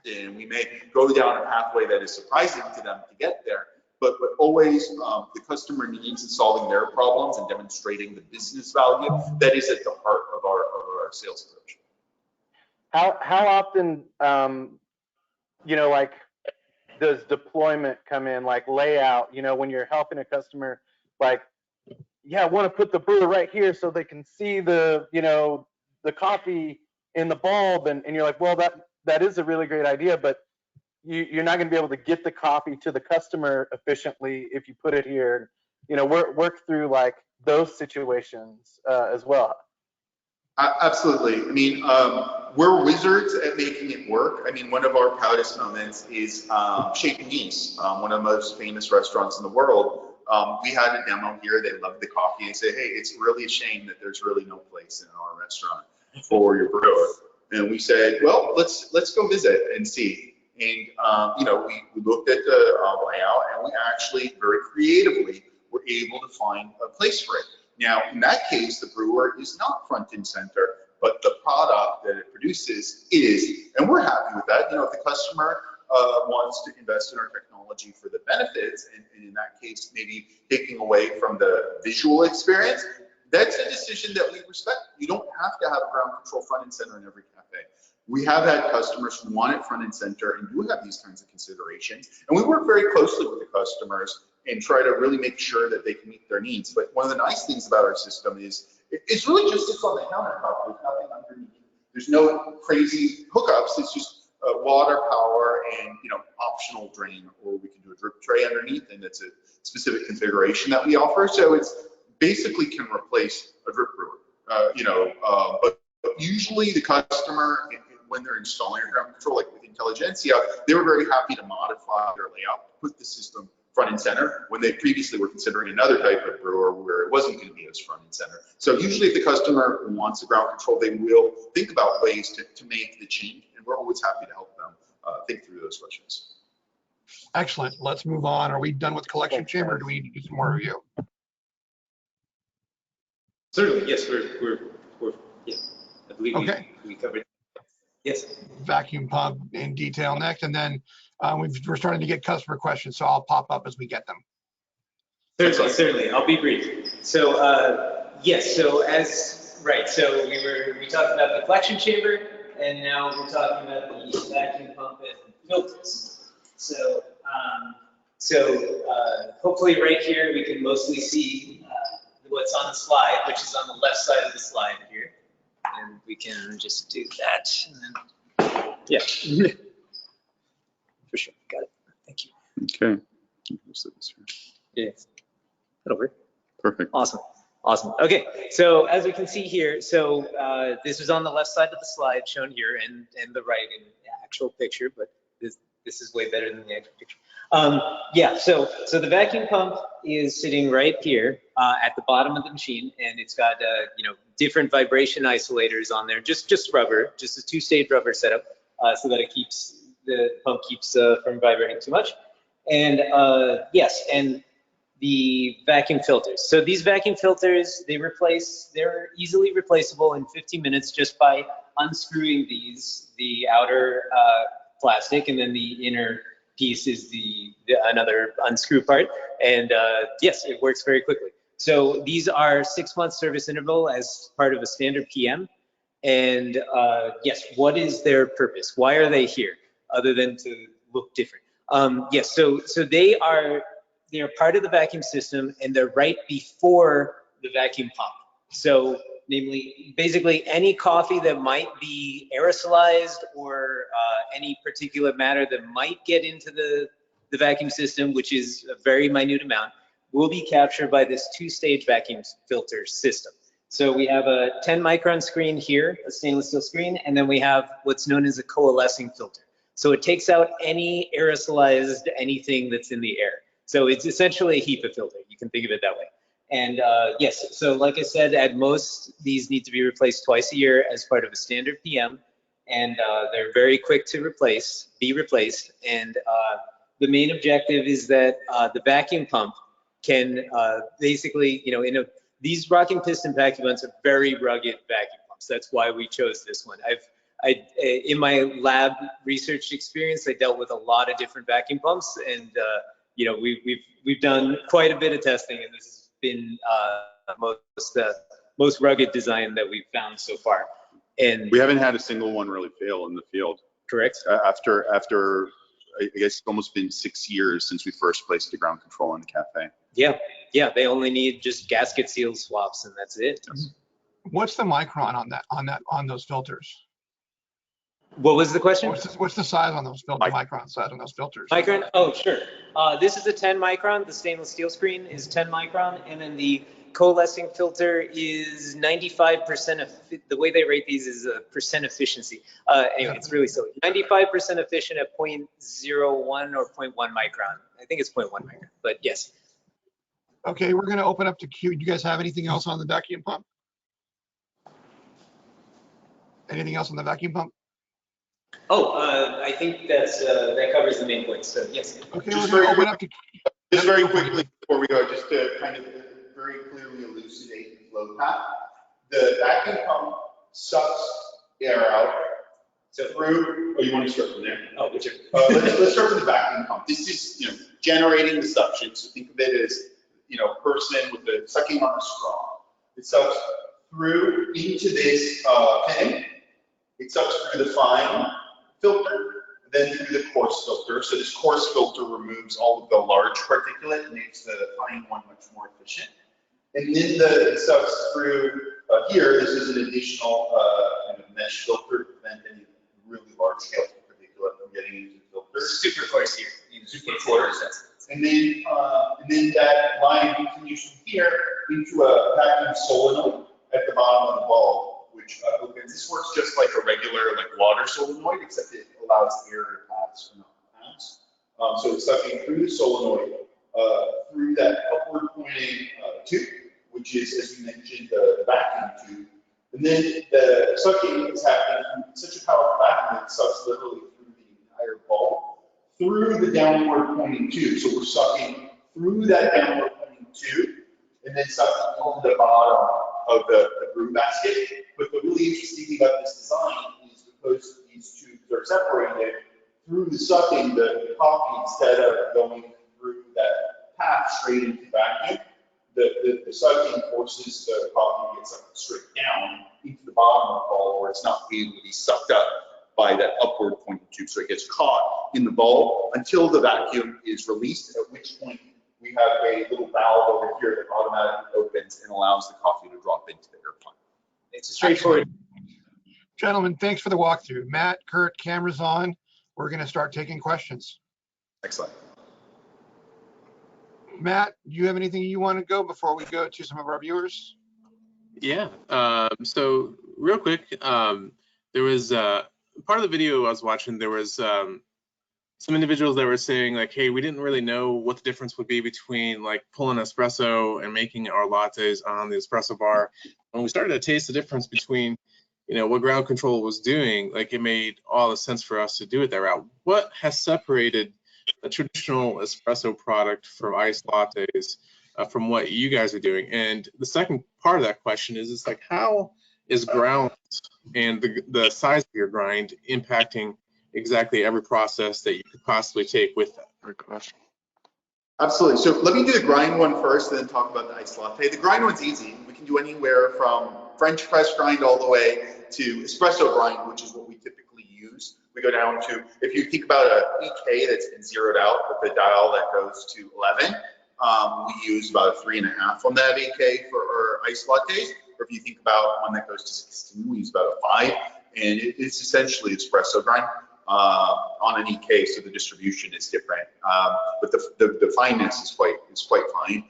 doing, and we may go down a pathway that is surprising to them to get there. But always the customer needs and solving their problems and demonstrating the business value that is at the heart of our sales approach. How often, like, does deployment come in, like layout, when you're helping a customer, like, yeah, I want to put the brewer right here so they can see the coffee in the bulb, and you're like, well, that is a really great idea, but you're not going to be able to get the coffee to the customer efficiently if you put it here. Work through like those situations as well. Absolutely. I mean, we're wizards at making it work. I mean, one of our proudest moments is Chez Panisse, one of the most famous restaurants in the world. We had a demo here. They loved the coffee and said, hey, it's really a shame that there's really no place in our restaurant for your brewer. And we said, well, let's go visit and see. And we looked at the layout, and we actually very creatively were able to find a place for it. Now, in that case, the brewer is not front and center, but the product that it produces is, and we're happy with that. If the customer wants to invest in our technology for the benefits, and in that case, maybe taking away from the visual experience, that's a decision that we respect. You don't have to have ground control front and center in every cafe. We have had customers who want it front and center and do have these kinds of considerations. And we work very closely with the customers and try to really make sure that they can meet their needs. But one of the nice things about our system is it's really just sits on the countertop. There's nothing underneath. There's no crazy hookups. It's just water, power, and optional drain, or we can do a drip tray underneath, and it's a specific configuration that we offer. So it's basically can replace a drip brewer. But usually the customer, when they're installing a ground control, like with Intelligentsia, they were very happy to modify their layout, put the system front and center when they previously were considering another type of brewer where it wasn't going to be as front and center. So usually if the customer wants a ground control, they will think about ways to make the change, and we're always happy to help them think through those questions. Excellent. Let's move on. Are we done with collection chamber, or do we need to do some more review? Certainly, yes, we're yeah, I believe Okay. we covered. Yes. Vacuum pump in detail next, and then we're starting to get customer questions, so I'll pop up as we get them. Certainly. I'll be brief. So yes, so so we talked about the collection chamber, and now we're talking about the vacuum pump and filters. So hopefully right here we can mostly see what's on the slide, which is on the left side of the slide here. And we can just do that. And then, yeah. For sure. Got it. Thank you. Okay. Yeah. That'll work. Perfect. Awesome. Okay. So as we can see here, so this is on the left side of the slide shown here, and the right in the actual picture, but this is way better than the actual picture. Yeah, so the vacuum pump is sitting right here at the bottom of the machine, and it's got different vibration isolators on there, just rubber, just a two-stage rubber setup, so that the pump keeps from vibrating too much. And yes, and the vacuum filters. So these vacuum filters, they're easily replaceable in 15 minutes just by unscrewing the outer plastic, and then the inner piece is another unscrew part. And yes, it works very quickly. So these are 6-month service interval as part of a standard PM. And yes, what is their purpose? Why are they here other than to look different? Yes, so they're part of the vacuum system, and they're right before the vacuum pump. So namely, basically any coffee that might be aerosolized or any particulate matter that might get into the vacuum system, which is a very minute amount, will be captured by this two-stage vacuum filter system. So we have a 10 micron screen here, a stainless steel screen, and then we have what's known as a coalescing filter. So it takes out any aerosolized anything that's in the air. So it's essentially a HEPA filter. You can think of it that way. And yes, so like I said, at most, these need to be replaced twice a year as part of a standard PM. And they're very quick to be replaced. And the main objective is that the vacuum pump can basically, these rocking piston vacuum pumps are very rugged vacuum pumps. That's why we chose this one. In my lab research experience, I dealt with a lot of different vacuum pumps, and we've done quite a bit of testing, and this has been most rugged design that we've found so far. And we haven't had a single one really fail in the field. Correct. After I guess it's almost been 6 years since we first placed the ground control in the cafe. Yeah, they only need just gasket seal swaps, and that's it. Yes. What's the micron on those filters? What was the question? What's the size on those filters? Micron size on those filters? Micron? Oh, sure. This is a 10 micron. The stainless steel screen is 10 micron, and then the coalescing filter is 95% of, the way they rate these is a percent efficiency. Anyway, it's really silly. 95% efficient at 0.01 or 0.1 micron. I think it's 0.1 micron, but yes. Okay, we're going to open up to Q. Do you guys have anything else on the vacuum pump? Anything else on the vacuum pump? Oh, I think that covers the main points. So yes. Okay, we're going to open up to. Just very quickly before we go, just to kind of very clearly elucidate the flow path. The vacuum pump sucks air out So Brew, or you want to start from there? oh, whichever. Let's start with the vacuum pump. This is, generating the suction. So think of it as, a person with the sucking on a straw. It sucks through into this thing. It sucks through the fine filter, then through the coarse filter. So this coarse filter removes all of the large particulate and makes the fine one much more efficient. And then it sucks through here. This is an additional kind of mesh filter to prevent any really large scale particulate from getting into the filter. Super coarse here. Super coarse. And then that line continues from here into a vacuum solenoid at the bottom of the bulb, which opens. This works just like a regular water solenoid, except it allows air to pass or not pass. So it's sucking through the solenoid, through that upward pointing tube, which is, as you mentioned, the vacuum tube. And then the sucking is happening through such a powerful vacuum that it sucks literally through the entire bulb, through the downward pointing tube. So we're sucking through that downward pointing tube and then sucking on the bottom of the brew basket. But the really interesting thing about this design is because these tubes are separated, through the sucking, the coffee, instead of going through that path straight into the vacuum, the sucking forces the coffee to get sucked straight down into the bottom of the bowl, where it's not able to be sucked up by that upward pointing tube. So it gets caught in the bowl until the vacuum is released, at which point we have a little valve over here that automatically opens and allows the coffee to drop into the air pipe. It's a straightforward. Gentlemen, thanks for the walkthrough. Matt, Kurt, cameras on. We're going to start taking questions. Excellent. Matt, do you have anything you want to go before we go to some of our viewers? Yeah. So real quick, there was part of the video I was watching. There was some individuals that were saying like, hey, we didn't really know what the difference would be between like pulling espresso and making our lattes on the espresso bar. When we started to taste the difference between, what ground control was doing, like it made all the sense for us to do it that route. What has separated a traditional espresso product from iced lattes from what you guys are doing? And the second part of that question is, it's like, how is ground and the size of your grind impacting exactly every process that you could possibly take with that? Great question. Absolutely. So let me do the grind one first, and then talk about the iced latte. The grind one's easy. We can do anywhere from French press grind all the way to espresso grind, which is what we typically use. We go down to, if you think about a EK that's been zeroed out with the dial that goes to 11, we use about a 3.5 on that EK for our iced lattes. Or if you think about one that goes to 16, we use about a 5, and it's essentially espresso grind on an EK, so the distribution is different, but the fineness is quite fine.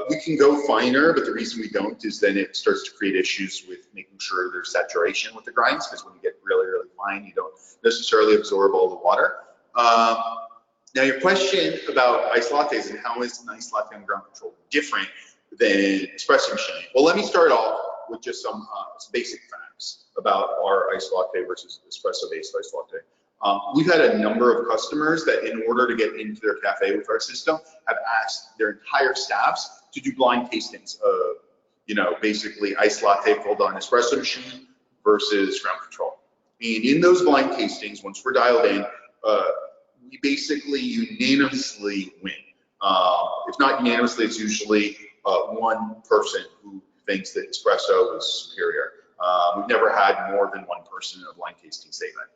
We can go finer, but the reason we don't is then it starts to create issues with making sure there's saturation with the grinds, because when you get really, really fine, you don't necessarily absorb all the water. Now your question about iced lattes and how is an iced latte on ground control different than espresso machine? Well, let me start off with just some basic facts about our iced latte versus espresso-based iced latte. We've had a number of customers that, in order to get into their cafe with our system, have asked their entire staffs to do blind tastings of, basically iced latte pulled on espresso machine versus ground control. And in those blind tastings, once we're dialed in, we basically unanimously win. If not unanimously, it's usually one person who thinks that espresso is superior. We've never had more than one person in a blind tasting say that.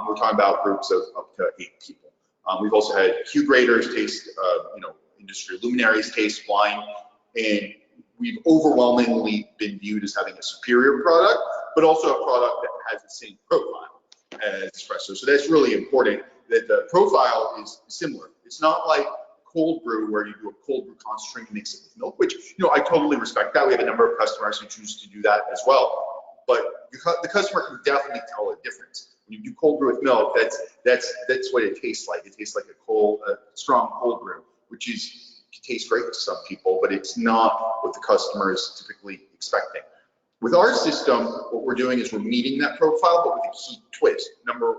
We're talking about groups of up to 8 people. We've also had Q graders taste, industry luminaries taste blind, and we've overwhelmingly been viewed as having a superior product, but also a product that has the same profile as espresso. So that's really important, that the profile is similar. It's not like cold brew where you do a cold brew concentrate and mix it with milk, which, I totally respect that. We have a number of customers who choose to do that as well. But the customer can definitely tell a difference. When you do cold brew with milk, that's what it tastes like. It tastes like a strong cold brew, which can taste great to some people, but it's not what the customer is typically expecting. With our system, what we're doing is we're meeting that profile, but with a key twist. Number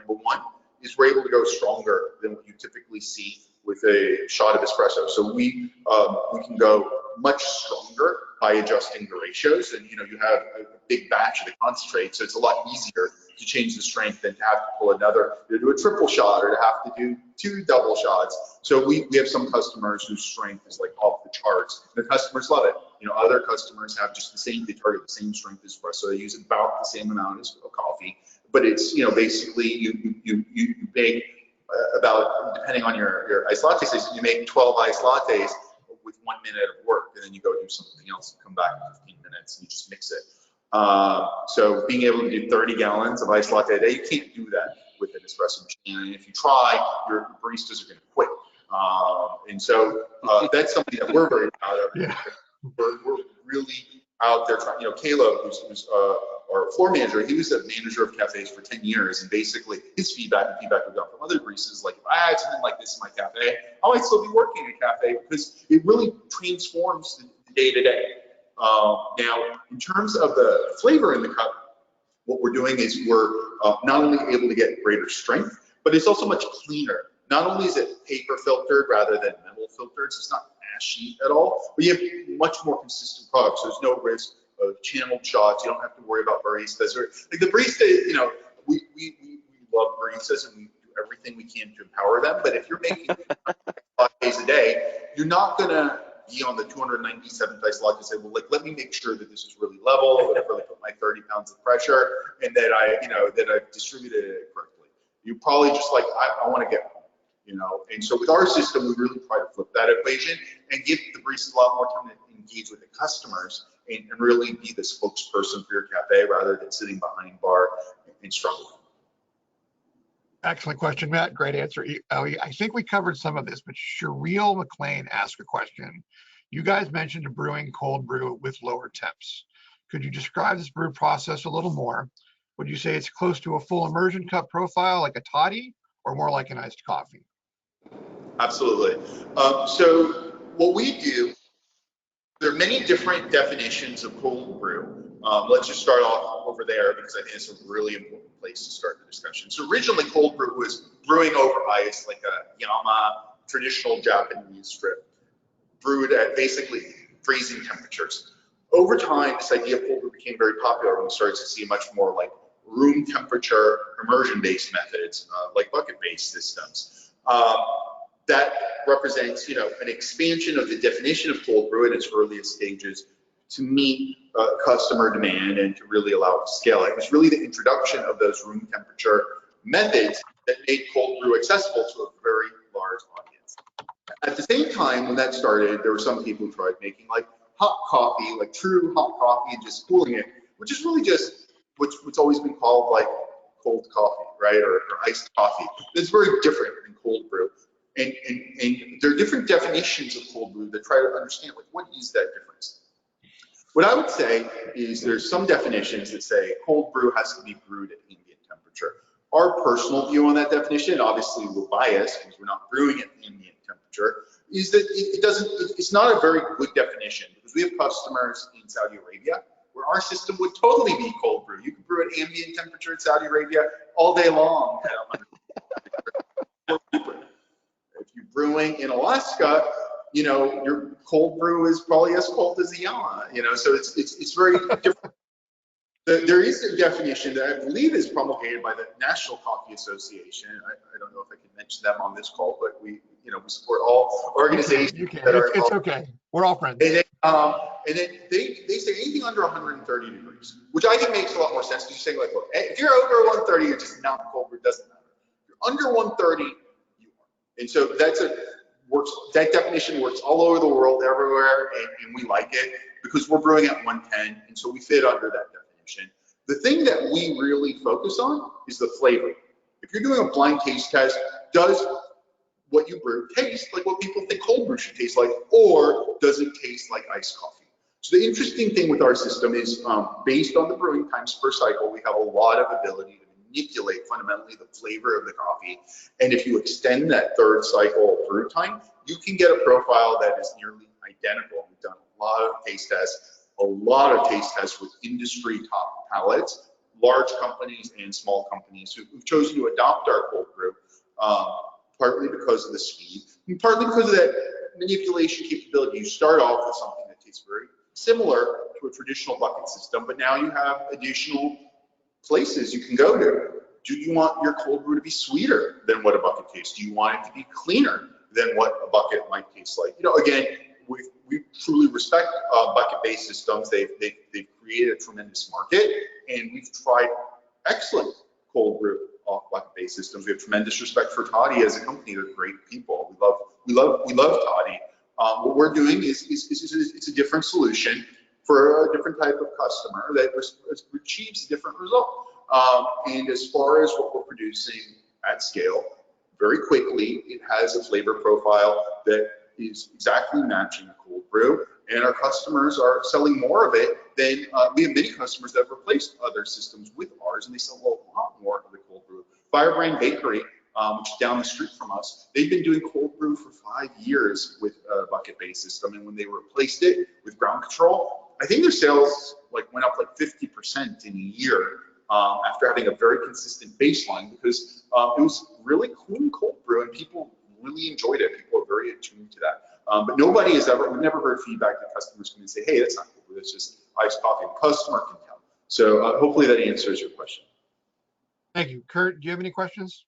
one is we're able to go stronger than what you typically see with a shot of espresso. So we can go much stronger by adjusting the ratios, and you have a big batch of the concentrate, so it's a lot easier to change the strength than to have to pull another, to do a triple shot or to have to do 2 double shots. So we have some customers whose strength is like off the charts. The customers love it. Other customers have just the same, they target the same strength as espresso. They use about the same amount as coffee, but it's basically you make about, depending on your iced latte size, you make 12 iced lattes with 1 minute of work, and then you go do something else and come back in 15 minutes and you just mix it. So being able to do 30 gallons of iced latte a day, you can't do that with an espresso machine. And if you try, your baristas are going to quit. And so that's something that we're very proud of. Yeah. We're really out there trying. Caleb, who's our floor manager, he was a manager of cafes for 10 years, and basically his feedback we got from other baristas, like, if I had something like this in my cafe, I might still be working in a cafe, because it really transforms the day to day. Now, in terms of the flavor in the cup, what we're doing is we're not only able to get greater strength, but it's also much cleaner. Not only is it paper filtered rather than metal filtered, so it's not ashy at all, but you have much more consistent products. So there's no risk of channeled shots. You don't have to worry about baristas. Like the barista, we love baristas and we do everything we can to empower them. But if you're making lattes a day, you're not gonna be on the 297th iced latte and say, well, like, let me make sure that this is really level, that I've really put my 30 pounds of pressure, and that I've distributed it correctly. You probably just like, I want to get home, And so with our system, we really try to flip that equation and give the baristas a lot more time to engage with the customers and really be the spokesperson for your cafe rather than sitting behind bar and struggling. Excellent question, Matt. Great answer. I think we covered some of this, but Shereel McLean asked a question. You guys mentioned brewing cold brew with lower temps. Could you describe this brew process a little more? Would you say it's close to a full immersion cup profile like a toddy, or more like an iced coffee? Absolutely. So what we do, there are many different definitions of cold brew. Let's just start off over there, because I think it's a really important place to start the discussion. So originally, cold brew was brewing over ice, like a Yama traditional Japanese strip, brewed at basically freezing temperatures. Over time, this idea of cold brew became very popular when we started to see much more like room temperature immersion-based methods, like bucket-based systems. That represents, an expansion of the definition of cold brew in its earliest stages to meet customer demand and to really allow it to scale. It was really the introduction of those room temperature methods that made cold brew accessible to a very large audience. At the same time, when that started, there were some people who tried making like hot coffee, like true hot coffee, and just cooling it, which is really just what's always been called like cold coffee, right, or iced coffee. It's very different than cold brew. And there are different definitions of cold brew that try to understand, like, what is that difference? What I would say is there's some definitions that say cold brew has to be brewed at ambient temperature. Our personal view on that definition, obviously we're biased because we're not brewing at ambient temperature, is that it's not a very good definition, because we have customers in Saudi Arabia where our system would totally be cold brew. You can brew at ambient temperature in Saudi Arabia all day long at 100. If you're brewing in Alaska, your cold brew is probably as cold as the Yama, so it's very different. There is a definition that I believe is promulgated by the National Coffee Association. I don't know if I can mention them on this call, but we support all organizations. You can. It's okay. We're all friends. And then they say anything under 130 degrees, which I think makes a lot more sense. You say, like, look, if you're over 130, you're just not cold brew. It doesn't matter. If you're under 130, you are. And so that definition works all over the world, everywhere, and we like it because we're brewing at 110, and so we fit under that definition. The thing that we really focus on is the flavor. If you're doing a blind taste test, does what you brew taste like what people think cold brew should taste like, or does it taste like iced coffee? So the interesting thing with our system is based on the brewing times per cycle, we have a lot of ability to manipulate fundamentally the flavor of the coffee. And if you extend that third cycle brew time, you can get a profile that is nearly identical. We've done a lot of taste tests with industry top palates, large companies and small companies who've chosen to adopt our cold brew partly because of the speed, and partly because of that manipulation capability. You start off with something that tastes very similar to a traditional bucket system, but now you have additional places you can go to. Do you want your cold brew to be sweeter than what a bucket tastes? Do you want it to be cleaner than what a bucket might taste like? Again, we truly respect bucket-based systems. They've created a tremendous market, and we've tried excellent cold brew bucket-based systems. We have tremendous respect for Toddy as a company. They're great people. We love Toddy. What we're doing is it's a different solution for a different type of customer that achieves a different result. And as far as what we're producing at scale, very quickly, it has a flavor profile that is exactly matching a cold brew, and our customers are selling more of it than we have many customers that have replaced other systems with ours, and they sell a lot more of the cold brew. Firebrand Bakery, which is down the street from us, they've been doing cold brew for 5 years with a bucket-based system, and when they replaced it with ground control, I think their sales went up 50% in a year after having a very consistent baseline, because it was really clean cold brew and people really enjoyed it. People are very attuned to that. But we've never heard feedback that customers come and say, hey, that's not cold brew, that's just iced coffee. The customer can tell. So hopefully that answers your question. Thank you. Kurt, do you have any questions?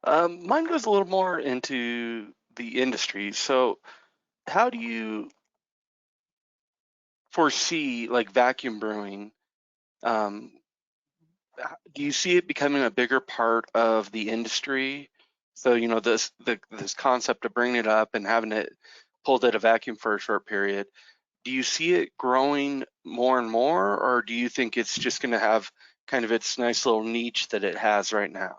Mine goes a little more into the industry. So how do you foresee vacuum brewing? Do you see it becoming a bigger part of the industry? So, this concept of bringing it up and having it pulled at a vacuum for a short period, do you see it growing more and more, or do you think it's just going to have kind of its nice little niche that it has right now?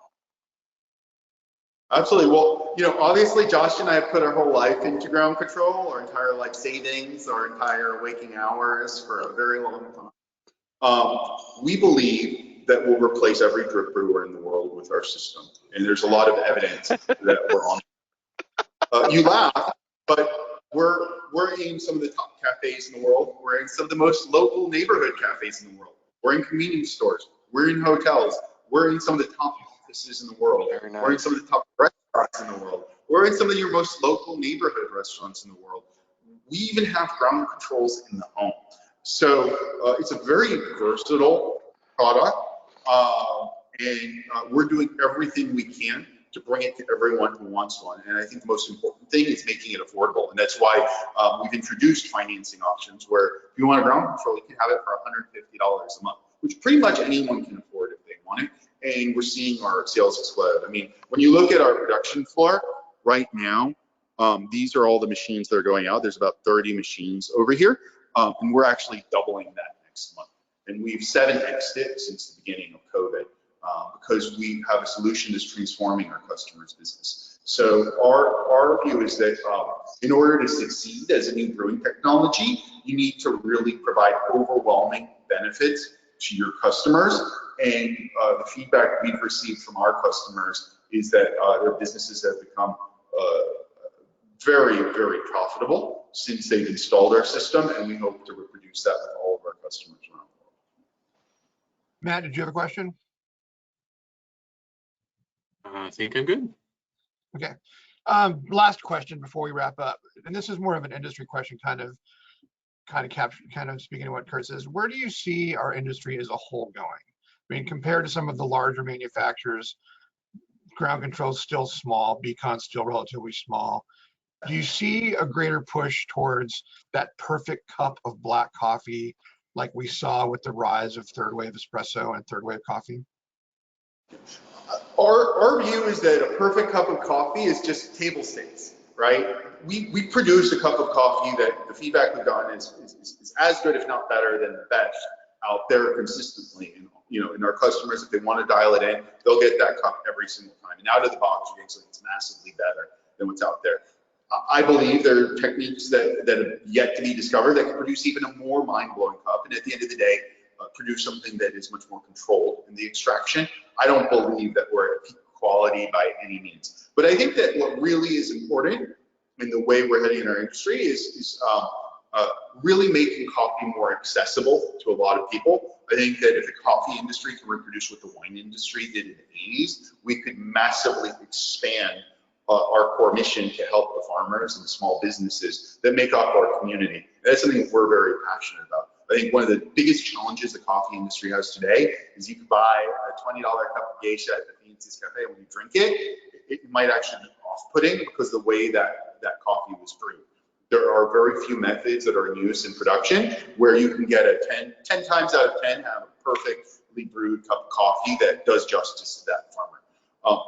Absolutely. Well, obviously Josh and I have put our whole life into ground control, our entire life savings, our entire waking hours for a very long time. We believe that we'll replace every drip brewer in the world with our system, and there's a lot of evidence that we're on. You laugh, but we're in some of the top cafes in the world. We're in some of the most local neighborhood cafes in the world. We're in convenience stores. We're in hotels. We're in some of the top offices in the world. Very nice. We're in some of the top restaurants in the world. We're in some of your most local neighborhood restaurants in the world. We even have ground controls in the home. So it's a very versatile product, and we're doing everything we can to bring it to everyone who wants one. And I think the most important thing is making it affordable. And that's why we've introduced financing options where if you want a ground control, you can have it for $150 a month, which pretty much anyone can afford if they want it. And we're seeing our sales explode. I mean, when you look at our production floor right now, these are all the machines that are going out. There's about 30 machines over here, and we're actually doubling that next month. And we've 7x'd it since the beginning of COVID because we have a solution that's transforming our customers' business. So our view is that in order to succeed as a new brewing technology, you need to really provide overwhelming benefits to your customers. And the feedback we've received from our customers is that their businesses have become very, very profitable since they've installed our system, and we hope to reproduce that with all of our customers around the world. Matt, did you have a question? I think I'm good. Okay. Last question before we wrap up, and this is more of an industry question, kind of speaking of what Kurt says. Where do you see our industry as a whole going? I mean, compared to some of the larger manufacturers, ground control is still small, Beacon's still relatively small. Do you see a greater push towards that perfect cup of black coffee like we saw with the rise of third wave espresso and third wave coffee? Our view is that a perfect cup of coffee is just table stakes, right? We produce a cup of coffee that the feedback we've gotten is as good, if not better, than the best out there consistently. And, and our customers, if they want to dial it in, they'll get that cup every single time. And out of the box, you're getting something that's massively better than what's out there. I believe there are techniques that have yet to be discovered that can produce even a more mind-blowing cup. And at the end of the day, produce something that is much more controlled in the extraction. I don't believe that we're at peak quality by any means. But I think that what really is important in the way we're heading in our industry is really making coffee more accessible to a lot of people. I think that if the coffee industry can reproduce what the wine industry did in the 80s, we could massively expand our core mission to help the farmers and the small businesses that make up our community. That's something that we're very passionate about. I think one of the biggest challenges the coffee industry has today is you can buy a $20 cup of geisha at the fanciest cafe. When you drink it, it might actually be off-putting because the way that coffee was brewed. There are very few methods that are in use in production where you can get a 10 times out of 10 have a perfectly brewed cup of coffee that does justice to that farmer.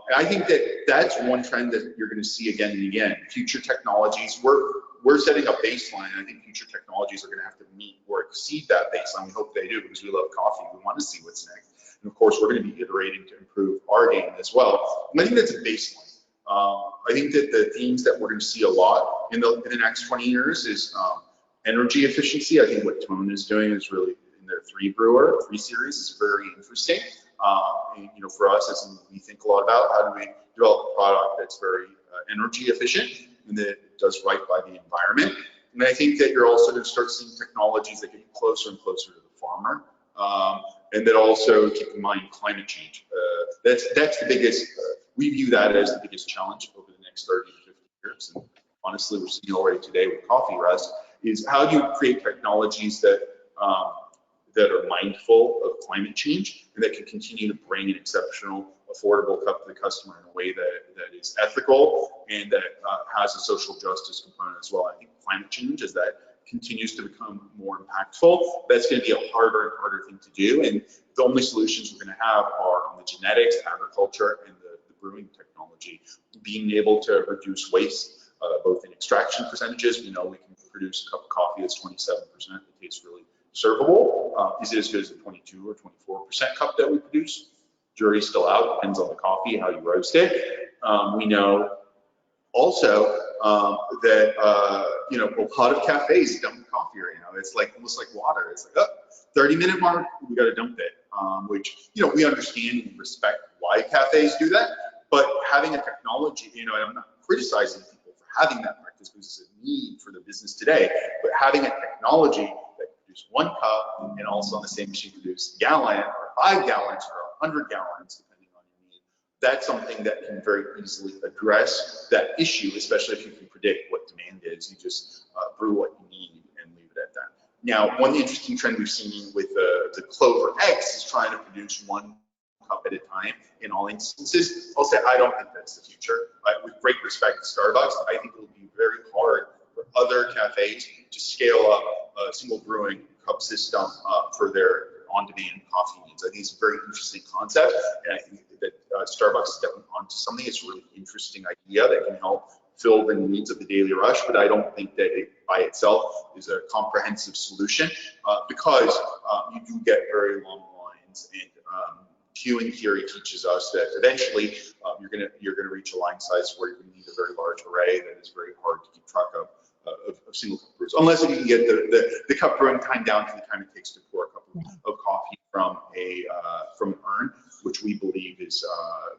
And I think that that's one trend that you're going to see again and again. Future technologies, we're setting a baseline. I think future technologies are going to have to meet or exceed that baseline. We hope they do because we love coffee. We want to see what's next. And of course, we're going to be iterating to improve our game as well. And I think that's a baseline. I think that the themes that we're going to see a lot in the next 20 years is energy efficiency. I think what Tone is doing is really in their 3 series is very interesting. And, you know, for us, it's something we think a lot about. How do we develop a product that's very energy efficient and that does right by the environment? And I think that you're also going to start seeing technologies that get you closer and closer to the farmer, and that also keep in mind climate change. That's the biggest. We view that as the biggest challenge over the next 30 to 50 years. And honestly, we're seeing already today with coffee rest is how do you create technologies that are mindful of climate change and that can continue to bring an exceptional, affordable cup to the customer in a way that is ethical and that has a social justice component as well. I think climate change, as that continues to become more impactful, that's going to be a harder and harder thing to do. And the only solutions we're going to have are on the genetics, agriculture, and the brewing technology. Being able to reduce waste, both in extraction percentages. We know we can produce a cup of coffee that's 27%. It tastes really servable. Is it as good as the 22 or 24% cup that we produce? Jury's still out. Depends on the coffee, how you roast it. We know also that you know, a lot of cafes dump coffee right now. It's like almost like water. It's like, 30-minute mark, we got to dump it. Which, you know, we understand and respect why cafes do that, but having a technology, you know, and I'm not criticizing people for having that practice because it's a need for the business today, but having a technology that produces 1 cup and also on the same machine produce a gallon or 5 gallons or 100 gallons, depending on your need, that's something that can very easily address that issue, especially if you can predict what demand is. You just brew what you need and leave it at that. Now, one interesting trend we've seen with the Clover X is trying to produce 1 cup at a time in all instances. I'll say I don't think that's the future. With great respect to Starbucks, I think it'll be very hard for other cafes to scale up a single brewing cup system for their on-demand coffee needs. I think it's a very interesting concept, and I think that Starbucks is definitely onto something. It's a really interesting idea that can help fill the needs of the daily rush, but I don't think that it by itself is a comprehensive solution because you do get very long lines, and queuing theory teaches us that eventually you're gonna reach a line size where you're gonna need a very large array that is very hard to keep track of single cup brews, unless you can get the cup brewing time down to the time it takes to pour a cup of coffee from an urn, which we believe is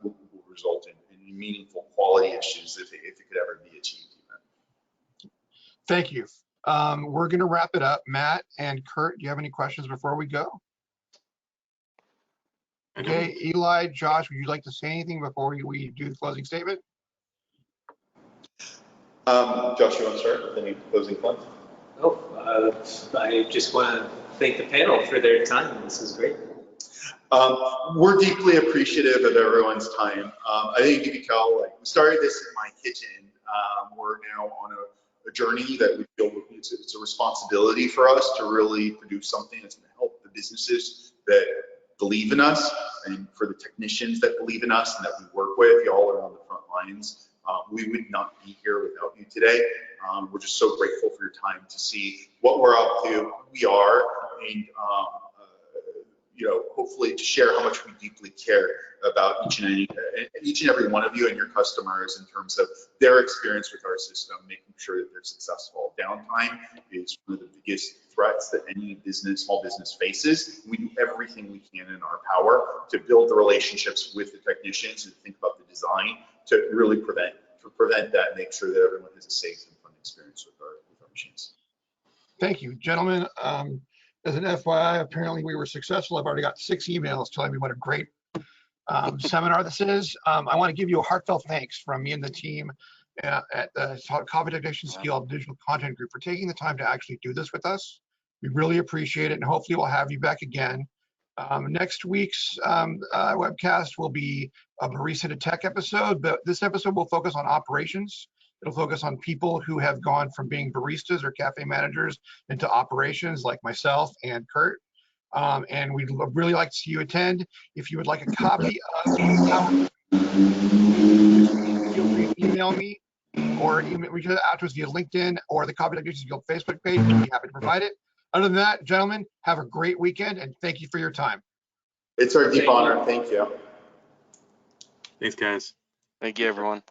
will result in meaningful quality issues if it could ever be achieved. Thank you. We're going to wrap it up. Matt and Kurt, do you have any questions before we go? Okay, Eli, Josh, would you like to say anything before we do the closing statement? Josh, you want to start with any closing thoughts? I just want to thank the panel for their time. This is great. We're deeply appreciative of everyone's time. I think you can tell, like, we started this in my kitchen. We're now on a journey that we feel it's a responsibility for us to really produce something that's going to help the businesses that believe in us, and for the technicians that believe in us and that we work with. Y'all are on the front lines. We would not be here without you today. We're just so grateful for your time to see what we're up to, who we are, and you know, hopefully to share how much we deeply care about each and every one of you and your customers in terms of their experience with our system, making sure that they're successful. Downtime is one of the biggest threats that any small business faces. We do everything we can in our power to build the relationships with the technicians and think about the design to really prevent that and make sure that everyone has a safe and fun experience with our machines. Thank you, gentlemen. As an FYI, apparently we were successful. I've already got 6 emails telling me what a great seminar this is. I want to give you a heartfelt thanks from me and the team at the Coffee Technician Skill Digital Content Group for taking the time to actually do this with us. We really appreciate it, and hopefully we'll have you back again. Next week's webcast will be a Barista to Tech episode, but this episode will focus on operations. It'll focus on people who have gone from being baristas or cafe managers into operations, like myself and Kurt. And we'd really like to see you attend. If you would like a copy of the PowerPoint, feel free to email me or reach out to us via LinkedIn or the Coffee Technicians Guild Facebook page. We'd be happy to provide it. Other than that, gentlemen, have a great weekend and thank you for your time. It's our deep honor. Thank you. Thanks, guys. Thank you, everyone.